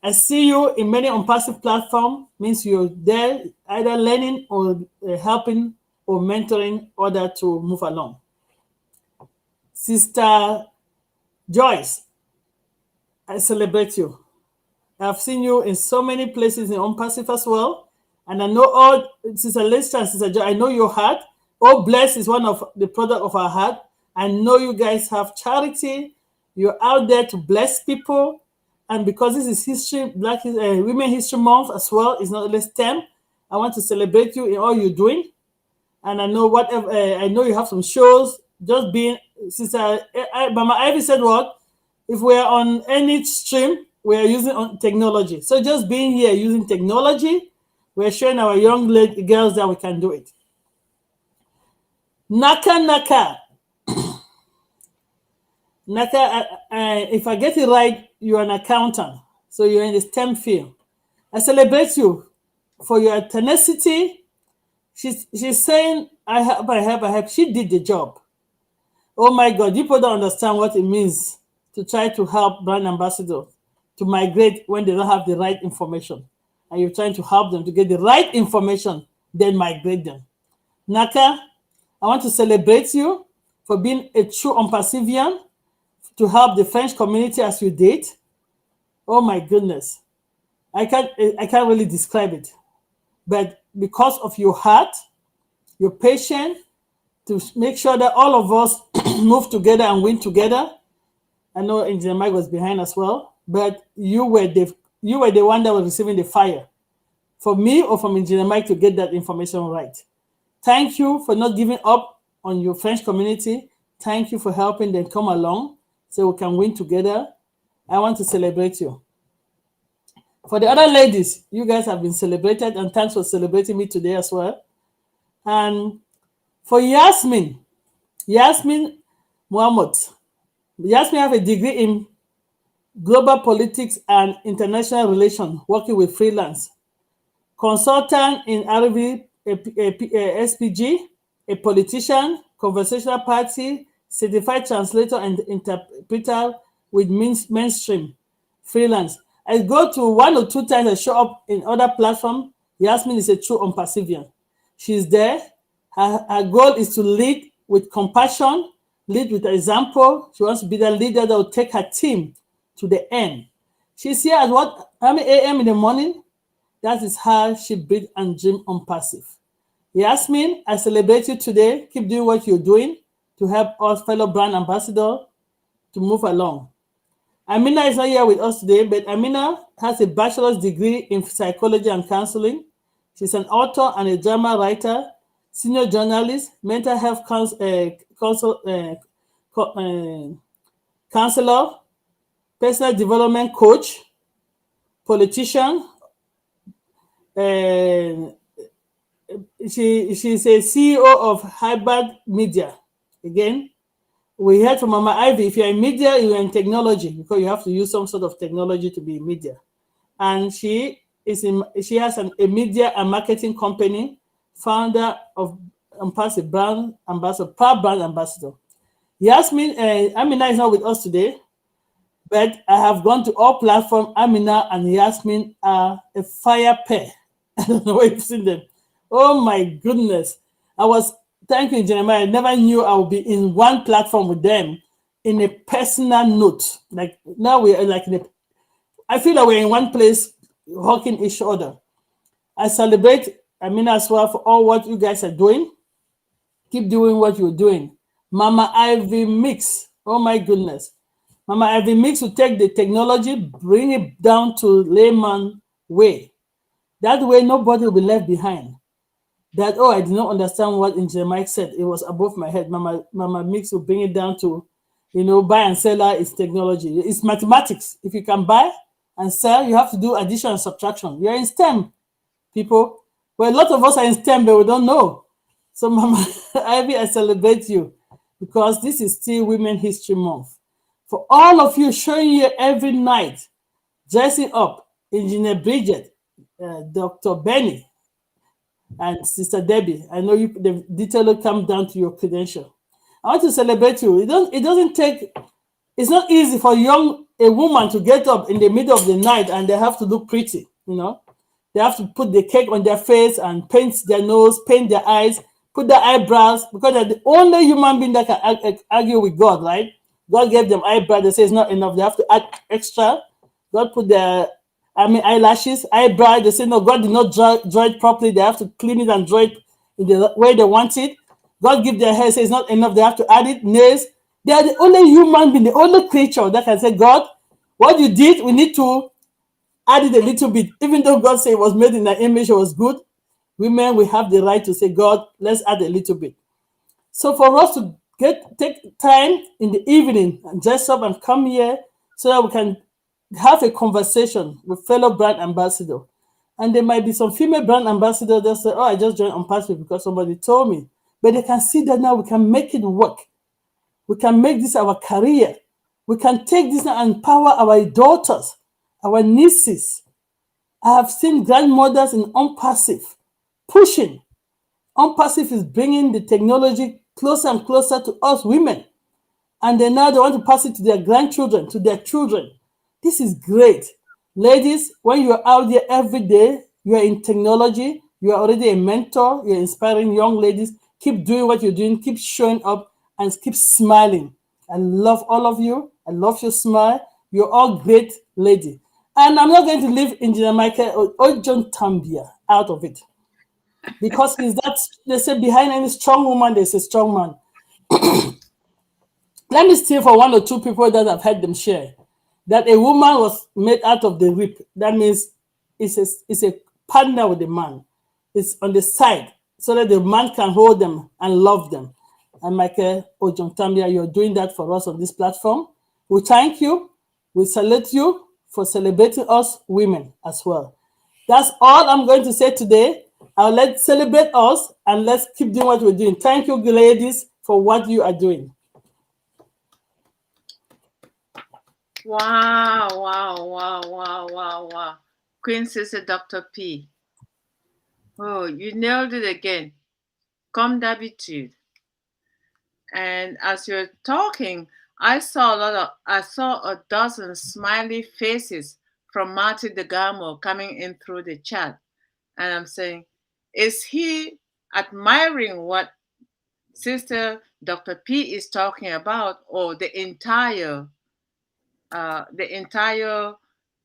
I see you in many ONPASSIVE platforms, means you're there either learning or helping or mentoring others to move along. Sister Joyce, I celebrate you. I've seen you in so many places in ONPASSIVE as well, And I know all, Sister Lester and Sister Joy, I know your heart. Oh, bless is one of the product of our heart. I know you guys have charity. You're out there to bless people. And because this is history, Women History Month as well, it's not only STEM. I want to celebrate you in all you're doing. And I know whatever, I know you have some shows. Just being, Sister Mama Ivy said what? If we're on any stream, we're using on technology. So just being here using technology, we're showing our young girls that we can do it. Naka. Naka, if I get it right, you're an accountant. So you're in the STEM field. I celebrate you for your tenacity. She's saying, I help. She did the job. Oh my God, people don't understand what it means to try to help brand ambassadors to migrate when they don't have the right information. And you're trying to help them to get the right information, then migrate them. Naka, I want to celebrate you for being a true ONPASSIVian, to help the French community as you did. Oh my goodness. I can't really describe it. But because of your heart, your patience, to make sure that all of us move together and win together. I know Engineer Mike was behind as well, but you were the one that was receiving the fire. For me or from Engineer Mike to get that information right. Thank you for not giving up on your French community. Thank you for helping them come along so we can win together. I want to celebrate you. For the other ladies, you guys have been celebrated, and thanks for celebrating me today as well. And for Yasmin Muhammad, Yasmin have a degree in global politics and international relations, working with freelance. Consultant in RV, SPG, a politician, conversational party, certified translator and interpreter with mainstream freelance. I go to 1 or 2 times, I show up in other platforms. Yasmin is a true ONPASSIVian. She's there. Her goal is to lead with compassion, lead with example. She wants to be the leader that will take her team to the end. She's here at how many a.m. in the morning? That is how she breathe and dream ONPASSIVE. Yasmin, I celebrate you today. Keep doing what you're doing to help us fellow brand ambassadors to move along. Amina is not here with us today, but Amina has a bachelor's degree in psychology and counseling. She's an author and a drama writer, senior journalist, mental health counselor, personal development coach, politician. She's a CEO of Hybrid Media. Again, we heard from Mama Ivy, if you're in media, you're in technology, because you have to use some sort of technology to be in media. And she has a media and marketing company, founder of ONPASSIVE brand ambassador, proud brand ambassador. Yasmin, Amina is not with us today, but I have gone to all platforms. Amina and Yasmin are a fire pair. I don't know if you've seen them. Oh my goodness. Thank you, Jeremiah. I never knew I would be in one platform with them in a personal note. Like now we're like I feel like we're in one place hugging each other. I celebrate Amina as well for all what you guys are doing. Keep doing what you're doing. Mama Ivy Mix. Oh my goodness. Mama Ivy Mix will take the technology, bring it down to layman way. That way nobody will be left behind. That, I did not understand what Engineer Mike said. It was above my head. Mama Mix will bring it down to, buy and sell is technology. It's mathematics. If you can buy and sell, you have to do addition and subtraction. You're in STEM, people. Well, a lot of us are in STEM, but we don't know. So, Mama Ivy, I celebrate you because this is still Women History Month. For all of you showing here every night, dressing up, Engineer Bridget, Dr. Benny, and Sister Debbie, I know the detail will come down to your credential. I want to celebrate you. It's not easy for a woman to get up in the middle of the night and they have to look pretty, They have to put the cake on their face and paint their nose, paint their eyes, put their eyebrows, because they're the only human being that can argue with God, right? God gave them eyebrows. They say it's not enough. They have to add extra. God put their eyelashes, eyebrow. They say, no, God did not draw it properly. They have to clean it and draw it in the way they want it. God give their hair, say it's not enough. They have to add it. Nails. They are the only human being, the only creature that can say, God, what you did, we need to add it a little bit. Even though God said it was made in the image, it was good. Women, we have the right to say, God, let's add a little bit. So for us to take time in the evening and dress up and come here so that we can have a conversation with fellow brand ambassador. And there might be some female brand ambassador that say, oh, I just joined ONPASSIVE because somebody told me. But they can see that now we can make it work. We can make this our career. We can take this and empower our daughters, our nieces. I have seen grandmothers in ONPASSIVE pushing. ONPASSIVE is bringing the technology closer and closer to us women. And then now they want to pass it to their grandchildren, to their children. This is great. Ladies, when you're out there every day, you're in technology, you're already a mentor, you're inspiring young ladies. Keep doing what you're doing, keep showing up, and keep smiling. I love all of you. I love your smile. You're all great ladies. And I'm not going to leave Engineer Michael OJONGTAMBIA out of it. Because he's that, they say behind any strong woman, there's a strong man. Let me steal for one or two people that I've heard them share that a woman was made out of the rib. That means it's a partner with the man. It's on the side so that the man can hold them and love them. And Michael OJONGTAMBIA, you're doing that for us on this platform. We thank you. We salute you for celebrating us women as well. That's all I'm going to say today. Let's celebrate us and let's keep doing what we're doing. Thank you, ladies, for what you are doing. Wow, wow, wow, wow, wow, wow. Queen Sister Dr. P. Oh, you nailed it again. Comme d'habitude. And as you're talking, I saw a dozen smiley faces from Marty DeGamo coming in through the chat. And I'm saying, is he admiring what Sister Dr. P is talking about, or the entire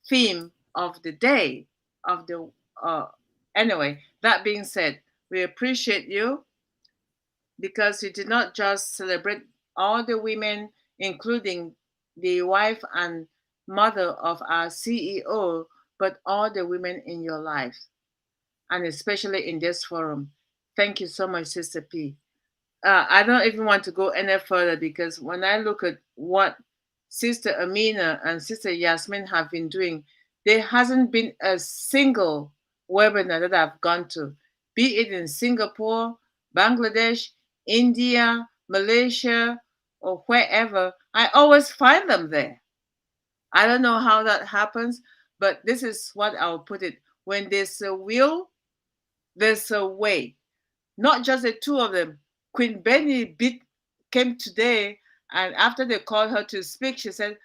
theme of the day of the anyway, that being said, we appreciate you because you did not just celebrate all the women, including the wife and mother of our CEO, but all the women in your life, and especially in this forum. Thank you so much, Sister P. I don't even want to go any further because when I look at what Sister Amina and Sister Yasmin have been doing, there hasn't been a single webinar that I've gone to, be it in Singapore, Bangladesh, India, Malaysia, or wherever. I always find them there. I don't know how that happens, but this is what I'll put it. When there's a will, there's a way. Not just the two of them. Queen Benny came today, and after they called her to speak, she said,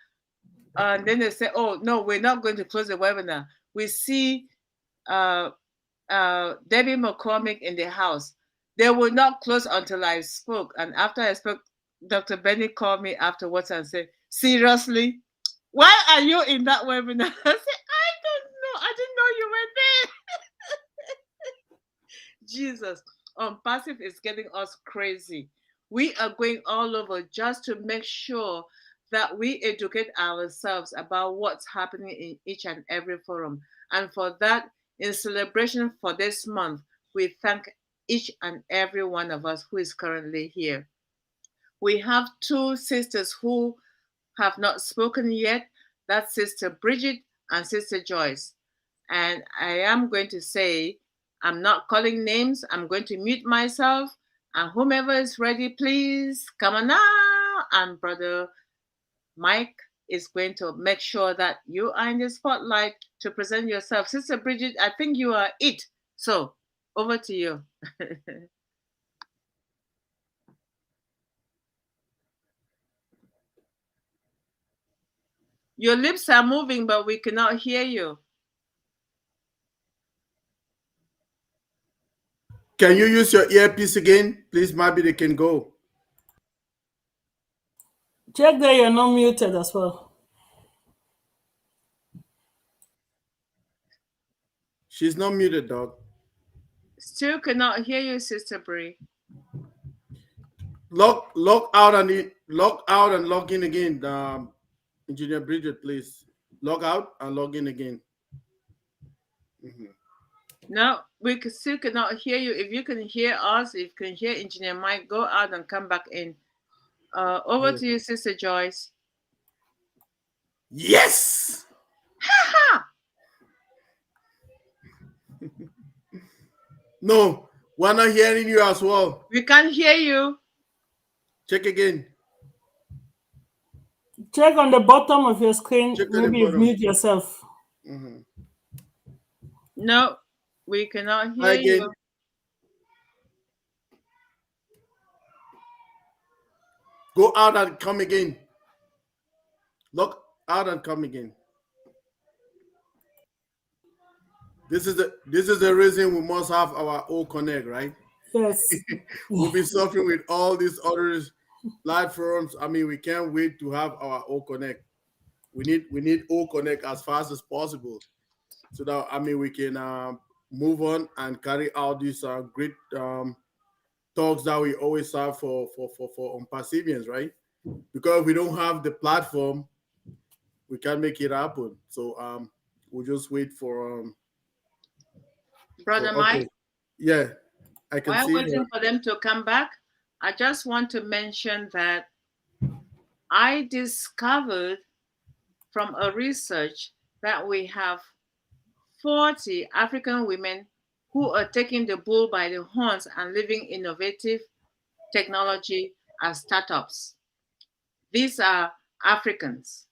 and then they said, oh, no, we're not going to close the webinar. We see Debbie McCormick in the house. They will not close until I spoke. And after I spoke, Dr. Benny called me afterwards and said, seriously? Why are you in that webinar? I said, I don't know. I didn't know you were there. Jesus. ONPASSIVE is getting us crazy. We are going all over just to make sure that we educate ourselves about what's happening in each and every forum. And for that, in celebration for this month, we thank each and every one of us who is currently here. We have two sisters who have not spoken yet. That's Sister Bridget and Sister Joyce. And I am going to say, I'm not calling names. I'm going to mute myself. And whomever is ready, please come on now. And Brother Mike is going to make sure that you are in the spotlight to present yourself. Sister Bridget, I think you are it. So over to you. Your lips are moving, but we cannot hear you. Can you use your earpiece again? Please, maybe they can go. Check that you're not muted as well. She's not muted, dog. Still cannot hear you, Sister Bree. Log out and log in again. Engineer Bridget, please log out and log in again. No, we still cannot hear you. If you can hear us, if you can hear Engineer Mike, go out and come back in. Over to you, Sister Joyce. Yes. No, we're not hearing you as well. We can't hear you. Check again. Check on the bottom of your screen. Check on the Maybe you bottom. mute yourself. No, we cannot hear Again. you. Go out and come again. Log out and come again. This is the reason we must have our O Connect, right? Yes. We'll be suffering with all these other platforms. I mean, we can't wait to have our O Connect. We need O Connect as fast as possible, so that we can move on and carry out these great talks that we always have for ONPASSIVians, right? Because if we don't have the platform, we can't make it happen. So we'll just wait for Brother Mike. Okay. Yeah, I can While see waiting for them to come back, I just want to mention that I discovered from a research that we have 40 African women who are taking the bull by the horns and living innovative technology as startups. These are Africans,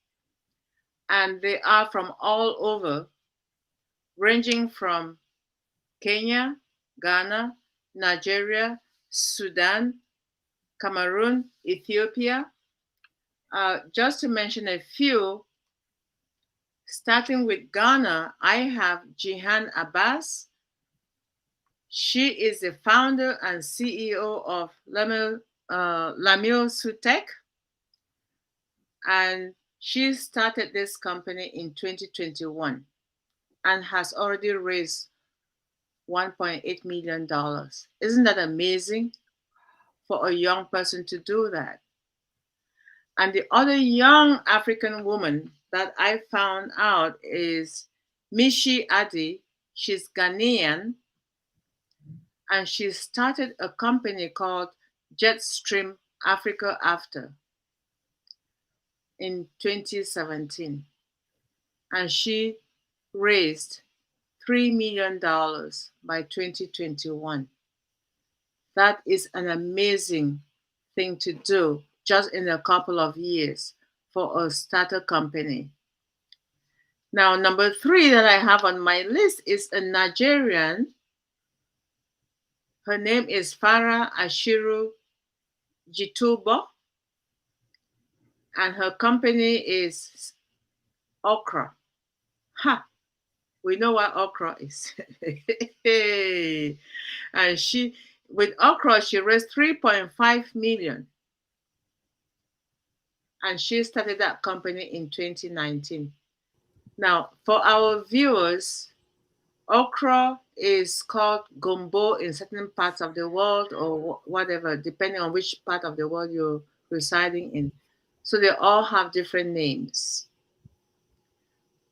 and they are from all over, ranging from Kenya, Ghana, Nigeria, Sudan, Cameroon, Ethiopia. Just to mention a few, starting with Ghana, I have Jihan Abbas. She is the founder and CEO of Lamil Sutech, and she started this company in 2021 and has already raised $1.8 million. Isn't that amazing for a young person to do that? And the other young African woman that I found out is Mishi Adi. She's Ghanaian, and she started a company called Jetstream Africa After in 2017. And she raised $3 million by 2021. That is an amazing thing to do just in a couple of years for a starter company. Now, number 3 that I have on my list is a Nigerian. Her name is Farah Ashiru Jitubo, and her company is Okra. Ha! We know what Okra is. And with Okra, she raised 3.5 million. And she started that company in 2019. Now, for our viewers, okra is called gumbo in certain parts of the world or whatever, depending on which part of the world you're residing in. So they all have different names.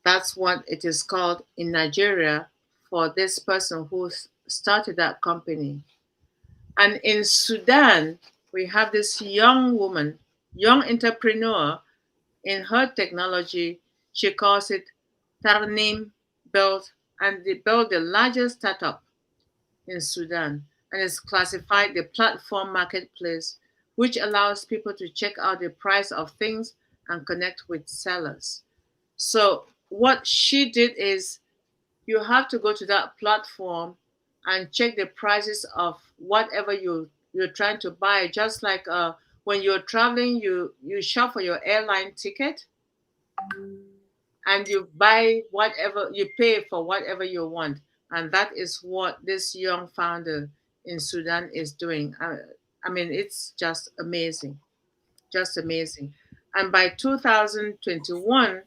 That's what it is called in Nigeria for this person who started that company. And in Sudan, we have this young woman, young entrepreneur. In her technology, she calls it Tarnim Build, and they built the largest startup in Sudan, and it's classified the platform marketplace, which allows people to check out the price of things and connect with sellers. So what she did is you have to go to that platform and check the prices of whatever you're trying to buy. Just like when you're traveling, you shop for your airline ticket and you buy whatever, you pay for whatever you want. And that is what this young founder in Sudan is doing. I mean, it's just amazing, just amazing. And by 2021,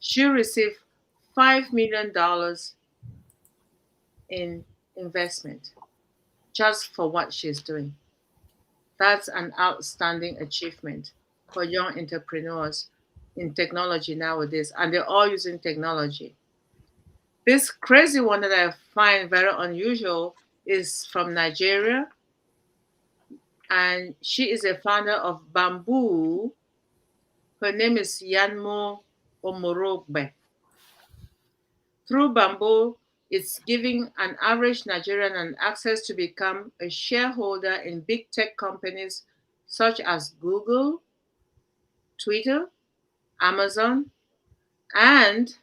she received $5 million in investment just for what she's doing. That's an outstanding achievement for young entrepreneurs in technology nowadays, and they're all using technology. This crazy one that I find very unusual is from Nigeria, and she is a founder of Bamboo. Her name is Yanmo Omorogbe. Through Bamboo, it's giving an average Nigerian an access to become a shareholder in big tech companies such as Google, Twitter, Amazon, and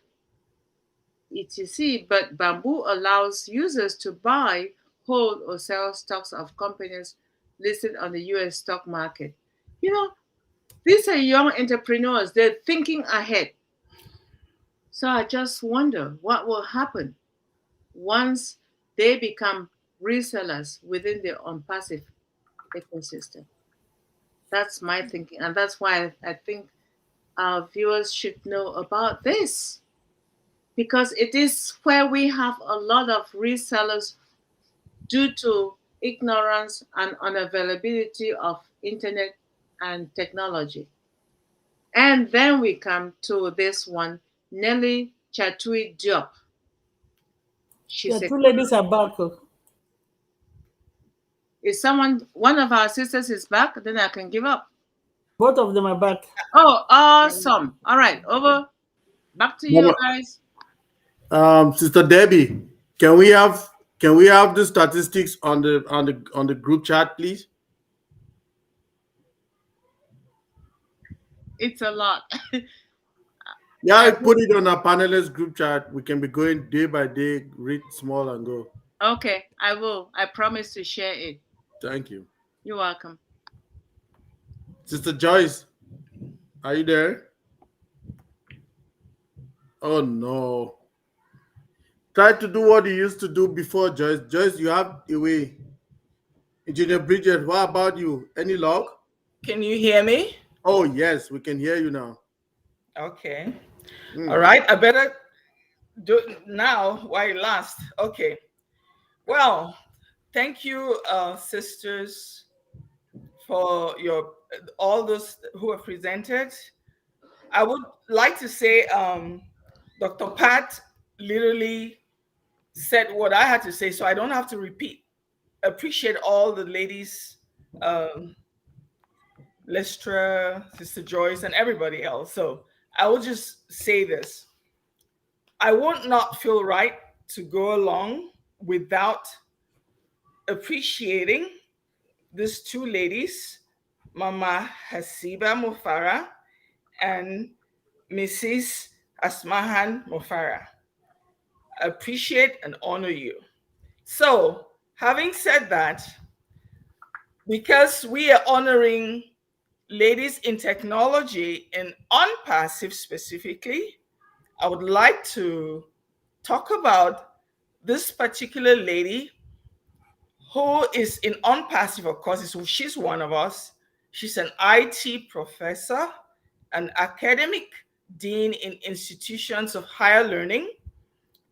etc. But Bamboo allows users to buy, hold, or sell stocks of companies listed on the US stock market. You know, these are young entrepreneurs, they're thinking ahead. So I just wonder what will happen once they become resellers within the ONPASSIVE ecosystem. That's my thinking, and that's why I think our viewers should know about this, because it is where we have a lot of resellers due to ignorance and unavailability of internet and technology. And then we come to this one, Nelly Chatui Diop. Yeah, She's a two ladies are back. Is someone, one of our sisters is back, then I can give up. Both of them are back. Oh, awesome. All right, over. Back to you guys. Sister Debbie, can we have the statistics on the group chat, please? It's a lot. Yeah, I put it on our panelist group chat. We can be going day by day, read small and go. Okay, I will. I promise to share it. Thank you. You're welcome. Sister Joyce, are you there? Oh no. Try to do what you used to do before, Joyce. Joyce, you have a way. Engineer Bridget, what about you? Any luck? Can you hear me? Oh yes, we can hear you now. Okay. All right. I better do it now while it lasts. Okay. Well, thank you, sisters, for your all those who have presented. I would like to say, Dr. Pat literally said what I had to say, so I don't have to repeat. Appreciate all the ladies, Lestra, Sister Joyce, and everybody else. So I will just say this. I would not feel right to go along without appreciating these two ladies, Mama Hasiba Mofara and Mrs. Asmahan Mofara. Appreciate and honor you. So, having said that, because we are honoring ladies in technology and ONPASSIVE specifically, I would like to talk about this particular lady who is in ONPASSIVE, of course. She's one of us. She's an IT professor, an academic dean in institutions of higher learning.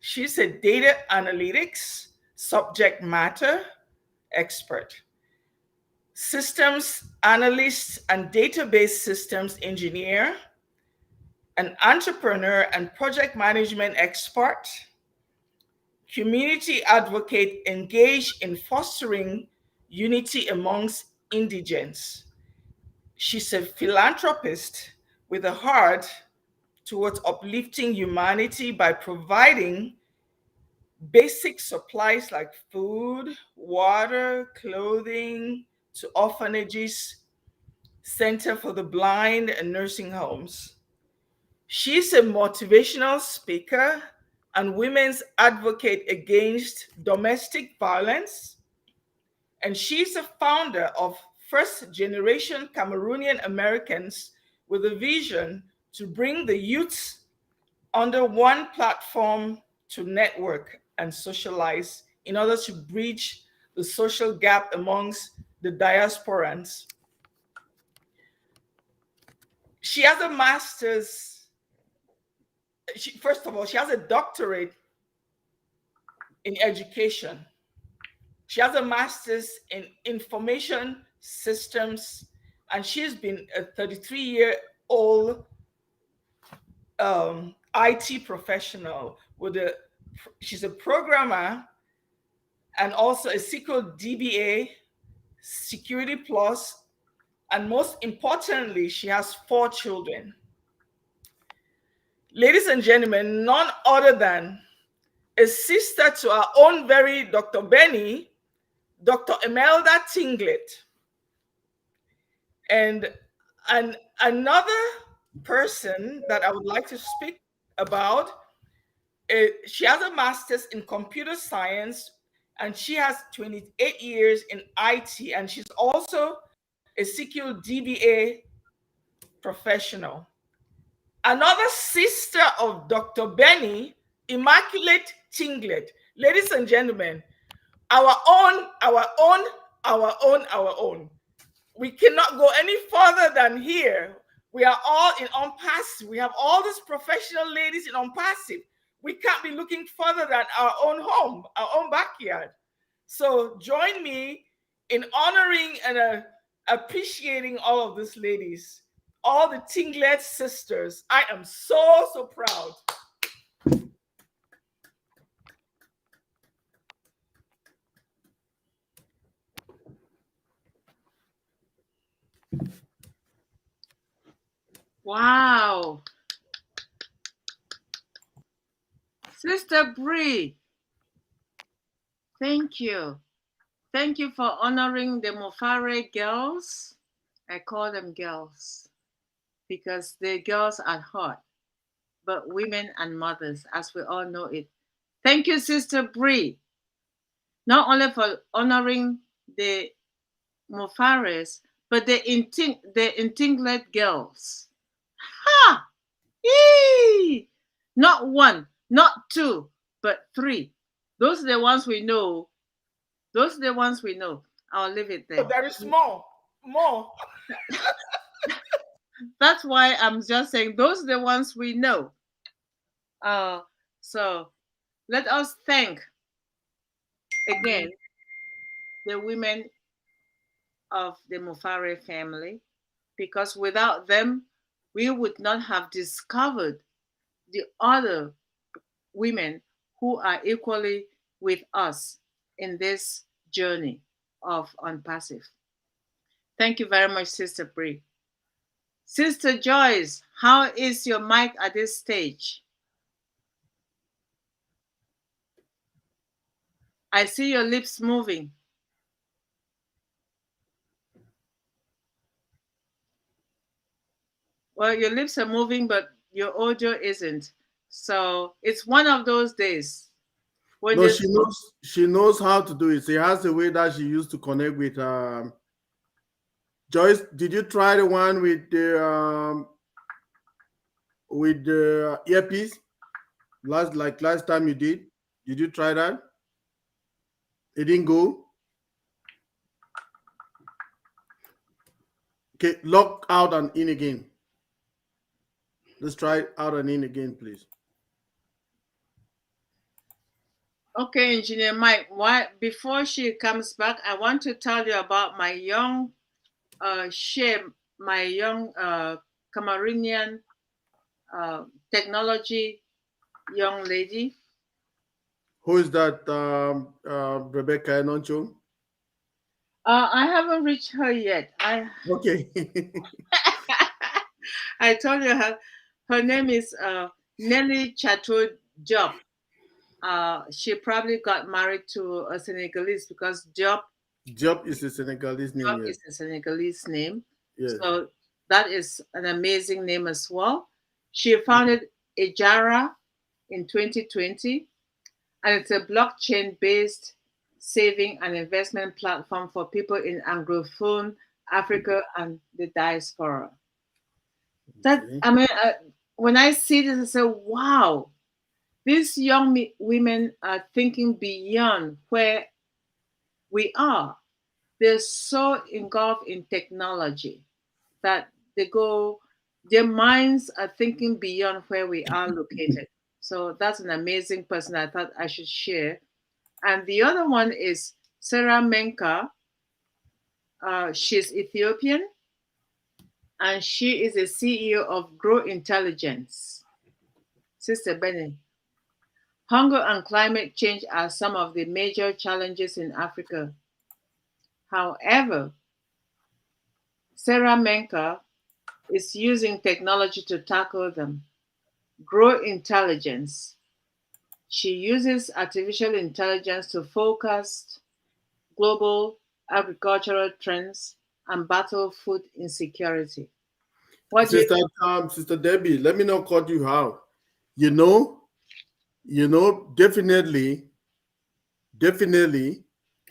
She's a data analytics subject matter expert, systems analyst and database systems engineer, an entrepreneur and project management expert, community advocate engaged in fostering unity amongst indigents. She's a philanthropist with a heart towards uplifting humanity by providing basic supplies like food, water, clothing to orphanages, Center for the Blind, and nursing homes. She's a motivational speaker and women's advocate against domestic violence. And she's a founder of first generation Cameroonian Americans with a vision to bring the youths under one platform to network and socialize in order to bridge the social gap amongst the diasporans. She has a master's. First of all, she has a doctorate in education. She has a master's in information systems, and she's been a 33-year-old IT professional she's a programmer and also a SQL DBA, Security Plus, and most importantly, she has 4 children. Ladies and gentlemen, none other than a sister to our own very Dr. Benny, Dr. Imelda Tinglet. And another person that I would like to speak about, she has a master's in computer science, and she has 28 years in IT, and she's also a SQL DBA professional. Another sister of Dr. Benny, Immaculate Tinglet. Ladies and gentlemen, our own. We cannot go any further than here. We are all in ONPASSIVE. We have all these professional ladies in ONPASSIVE. We can't be looking further than our own home, our own backyard. So join me in honoring and appreciating all of these ladies, all the Tinglet sisters. I am so proud. Wow. Sister Bree, thank you. Thank you for honoring the Mofare girls. I call them girls because they're girls at heart, but women and mothers, as we all know it. Thank you, Sister Bree, not only for honoring the Mofares, but the Intinglet girls. Ha! Yee! Not 1, not 2, but 3. Those are the ones we know. Those are the ones we know. I'll leave it there. But there is more. That's why I'm just saying those are the ones we know. So let us thank again the women of the Mofare family, because without them, we would not have discovered the other women who are equally with us in this journey of ONPASSIVE. Thank you very much, Sister Bree. Sister Joyce, how is your mic at this stage? I see your lips moving. Well, your lips are moving, but your audio isn't. So it's one of those days. No, she knows how to do it. She has a way that she used to connect with Joyce. Did you try the one with the earpiece last time you did? Did you try that? It didn't go. Okay, log out and in again. Let's try out and in again, please. Okay, Engineer Mike, before she comes back, I want to tell you about my young Cameroonian technology young lady. Who is that, Rebecca Enoncho? I haven't reached her yet. Okay. I told you her name is Nelly Chateau Job. She probably got married to a Senegalese because Job is a Senegalese name. Job yes. is a Senegalese name. Yes. So that is an amazing name as well. She founded Ejara in 2020, and it's a blockchain-based saving and investment platform for people in Anglophone Africa and the diaspora. That I mean, when I see this, I say, wow, these young women are thinking beyond where we are. They're so engulfed in technology that their minds are thinking beyond where we are located. So that's an amazing person I thought I should share And the other one is Sarah Menka. She's Ethiopian, and she is a CEO of Grow Intelligence. Sister Benny, hunger and climate change are some of the major challenges in Africa. However, Sarah Menka is using technology to tackle them. Grow Intelligence. She uses artificial intelligence to focus global agricultural trends and battle food insecurity. What do you Sister Sister Debbie, let me not cut you out. You know, definitely,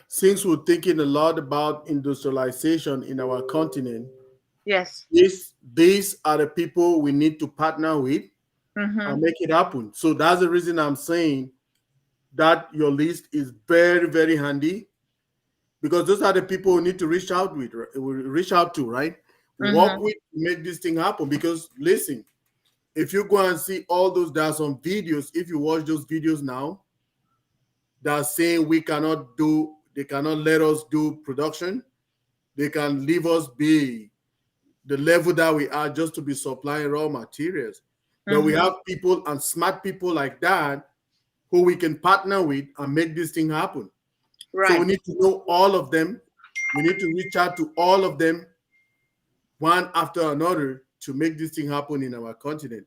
since we're thinking a lot about industrialization in our continent, Yes. these are the people we need to partner with Mm-hmm. and make it happen. So that's the reason I'm saying that your list is very, very handy, because those are the people we need to reach out with, reach out to, right? Work Mm-hmm. with, make this thing happen. Because listen, if you go and see all those, there are some videos. If you watch those videos now, that are saying they cannot let us do production. They can leave us be the level that we are just to be supplying raw materials. But we Mm-hmm. have people and smart people like that who we can partner with and make this thing happen. So we Right. need to know all of them. We need to reach out to all of them, one after another, to make this thing happen in our continent.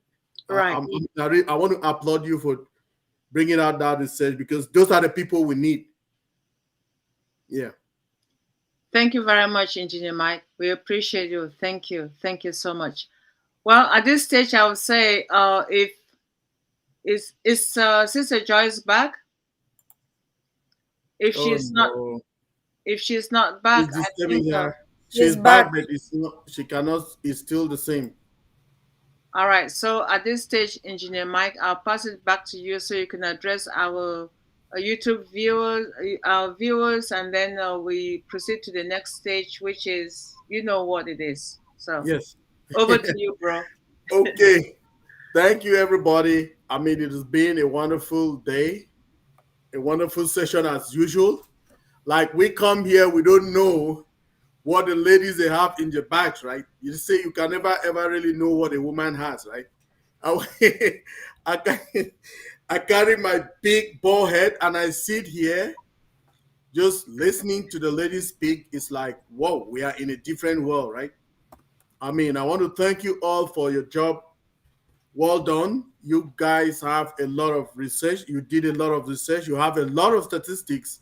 Right. I want to applaud you for bringing out that research, because those are the people we need. Yeah. Thank you very much, Engineer Mike. We appreciate you. Thank you. Thank you so much. Well, at this stage, I would say, if is Sister Joyce back? If Oh she's not, no. if she's not back, It's I disturbing think. her. She's She's back, back. but it's not. She cannot. It's still the same. All right. So at this stage, Engineer Mike, I'll pass it back to you so you can address our YouTube viewers, our viewers, and then we proceed to the next stage, which is you know what it is. So Yes. over to you, bro. Okay. Thank you, everybody. I mean, it has been a wonderful day, a wonderful session as usual. Like, we come here, we don't know what the ladies they have in their bags, right? You say you can never ever really know what a woman has, right? I, I carry my big bald head and I sit here just listening to the ladies speak. It's like, whoa, we are in a different world, right? I mean, I want to thank you all for your job. Well done. You guys have a lot of research. You did a lot of research. You have a lot of statistics.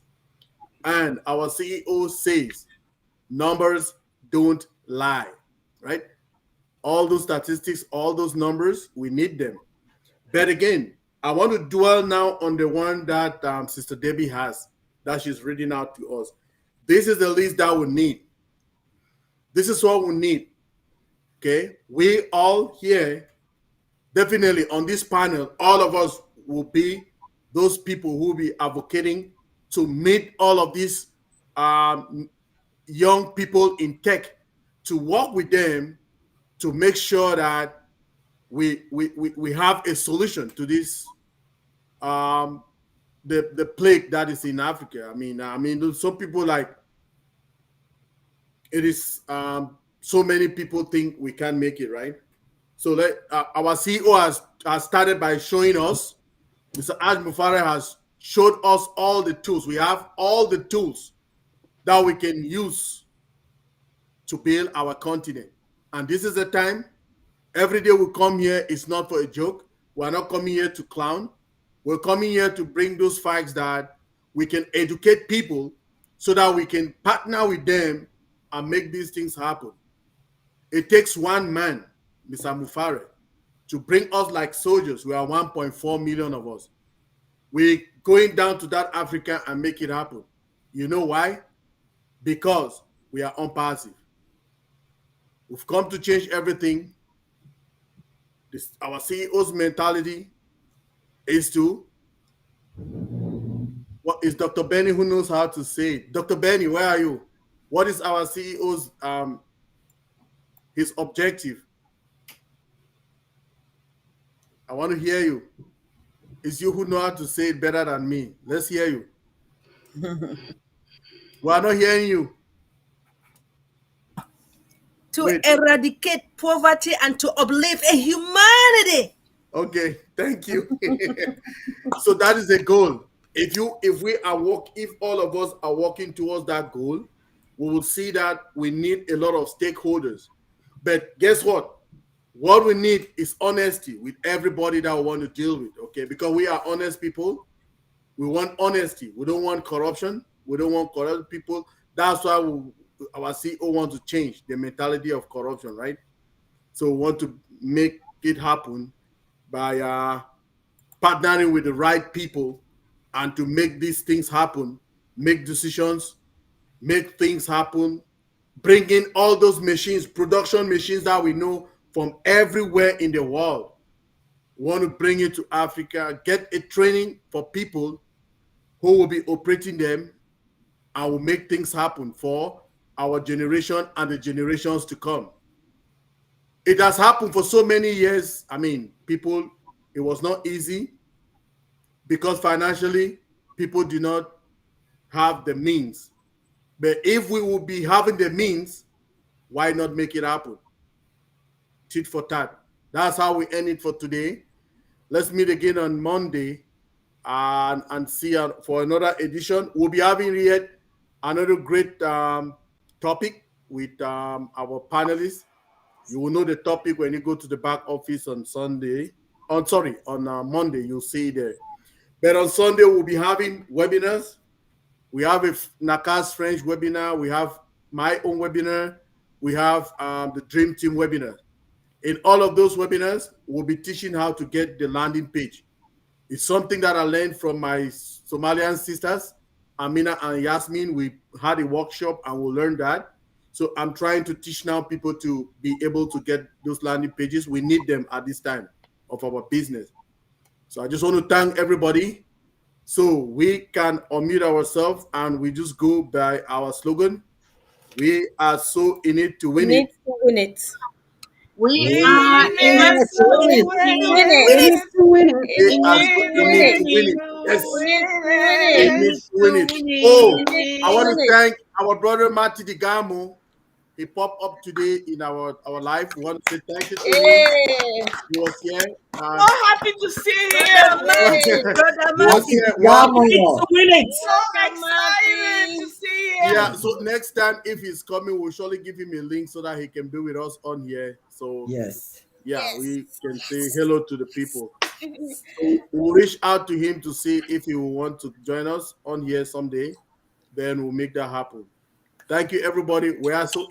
And our CEO says numbers don't lie, right? All those statistics, all those numbers, we need them. But again, I want to dwell now on the one that Sister Debbie has, that she's reading out to us. This is the list that we need. This is what we need. Okay, we all here, definitely on this panel, all of us will be those people who will be advocating to meet all of these um, young people in tech, to work with them to make sure that we have a solution to this um, the plague that is in Africa. I mean, some people like it is. So many people think we can't make it, right? So our CEO has started by showing us. Mr. Aj Mufare has showed us all the tools. We have all the tools that we can use to build our continent. And this is the time. Every day we come here is not for a joke. We're not coming here to clown. We're coming here to bring those facts that we can educate people so that we can partner with them and make these things happen. It takes one man, Mr. Mufare, to bring us like soldiers. We are 1.4 million of us. We're going down to that Africa and make it happen. You know why? Because we are unpassive. We've come to change everything. Our CEO's mentality is to, what is Dr. Benny who knows how to say it? Dr. Benny, where are you? What is our CEO's his objective? I want to hear you. It's you who know how to say it better than me. Let's hear you. We are not hearing you. To Wait. eradicate poverty and to uplift a humanity. Okay, thank you. So that is the goal. If all of us are working towards that goal, we will see that we need a lot of stakeholders. But guess what? What we need is honesty with everybody that we want to deal with, okay? Because we are honest people. We want honesty. We don't want corruption. We don't want corrupt people. That's why our CEO wants to change the mentality of corruption, right? So we want to make it happen by partnering with the right people and to make these things happen, make decisions, make things happen, bring in all those machines, production machines that we know from everywhere in the world. We want to bring it to Africa, get a training for people who will be operating them and will make things happen for our generation and the generations to come. It has happened for so many years. I mean, it was not easy because financially, people do not have the means. But if we would be having the means, why not make it happen? Tit for tat. That's how we end it for today. Let's meet again on Monday and see for another edition. We'll be having yet another great topic with our panelists. You will know the topic when you go to the back office on Sunday. On Monday, you'll see it there. But on Sunday, we'll be having webinars. We have a Nakas French webinar. We have my own webinar. We have the Dream Team webinar. In all of those webinars, we'll be teaching how to get the landing page. It's something that I learned from my Somalian sisters, Amina and Yasmin. We had a workshop and we learned that. So I'm trying to teach now people to be able to get those landing pages. We need them at this time of our business. So I just want to thank everybody. So we can unmute ourselves and we just go by our slogan. We are so in it to win it. Need to win it. We are in it Yes, win it. Win We it. need to win it. We are so in it to win it. Yes, in it to win it. Oh, I want to thank our brother Marty Digamo. He popped up today in our life. We want to say thank you to him. Yeah. He was here. So happy to see him. Brother He was here. Yamo. Win it. So excited to see him. Yeah, so next time if he's coming, we'll surely give him a link so that he can be with us on here. So Yes. yeah, we can say hello to the people. So we'll reach out to him to see if he will want to join us on here someday. Then we'll make that happen. Thank you, everybody. We are so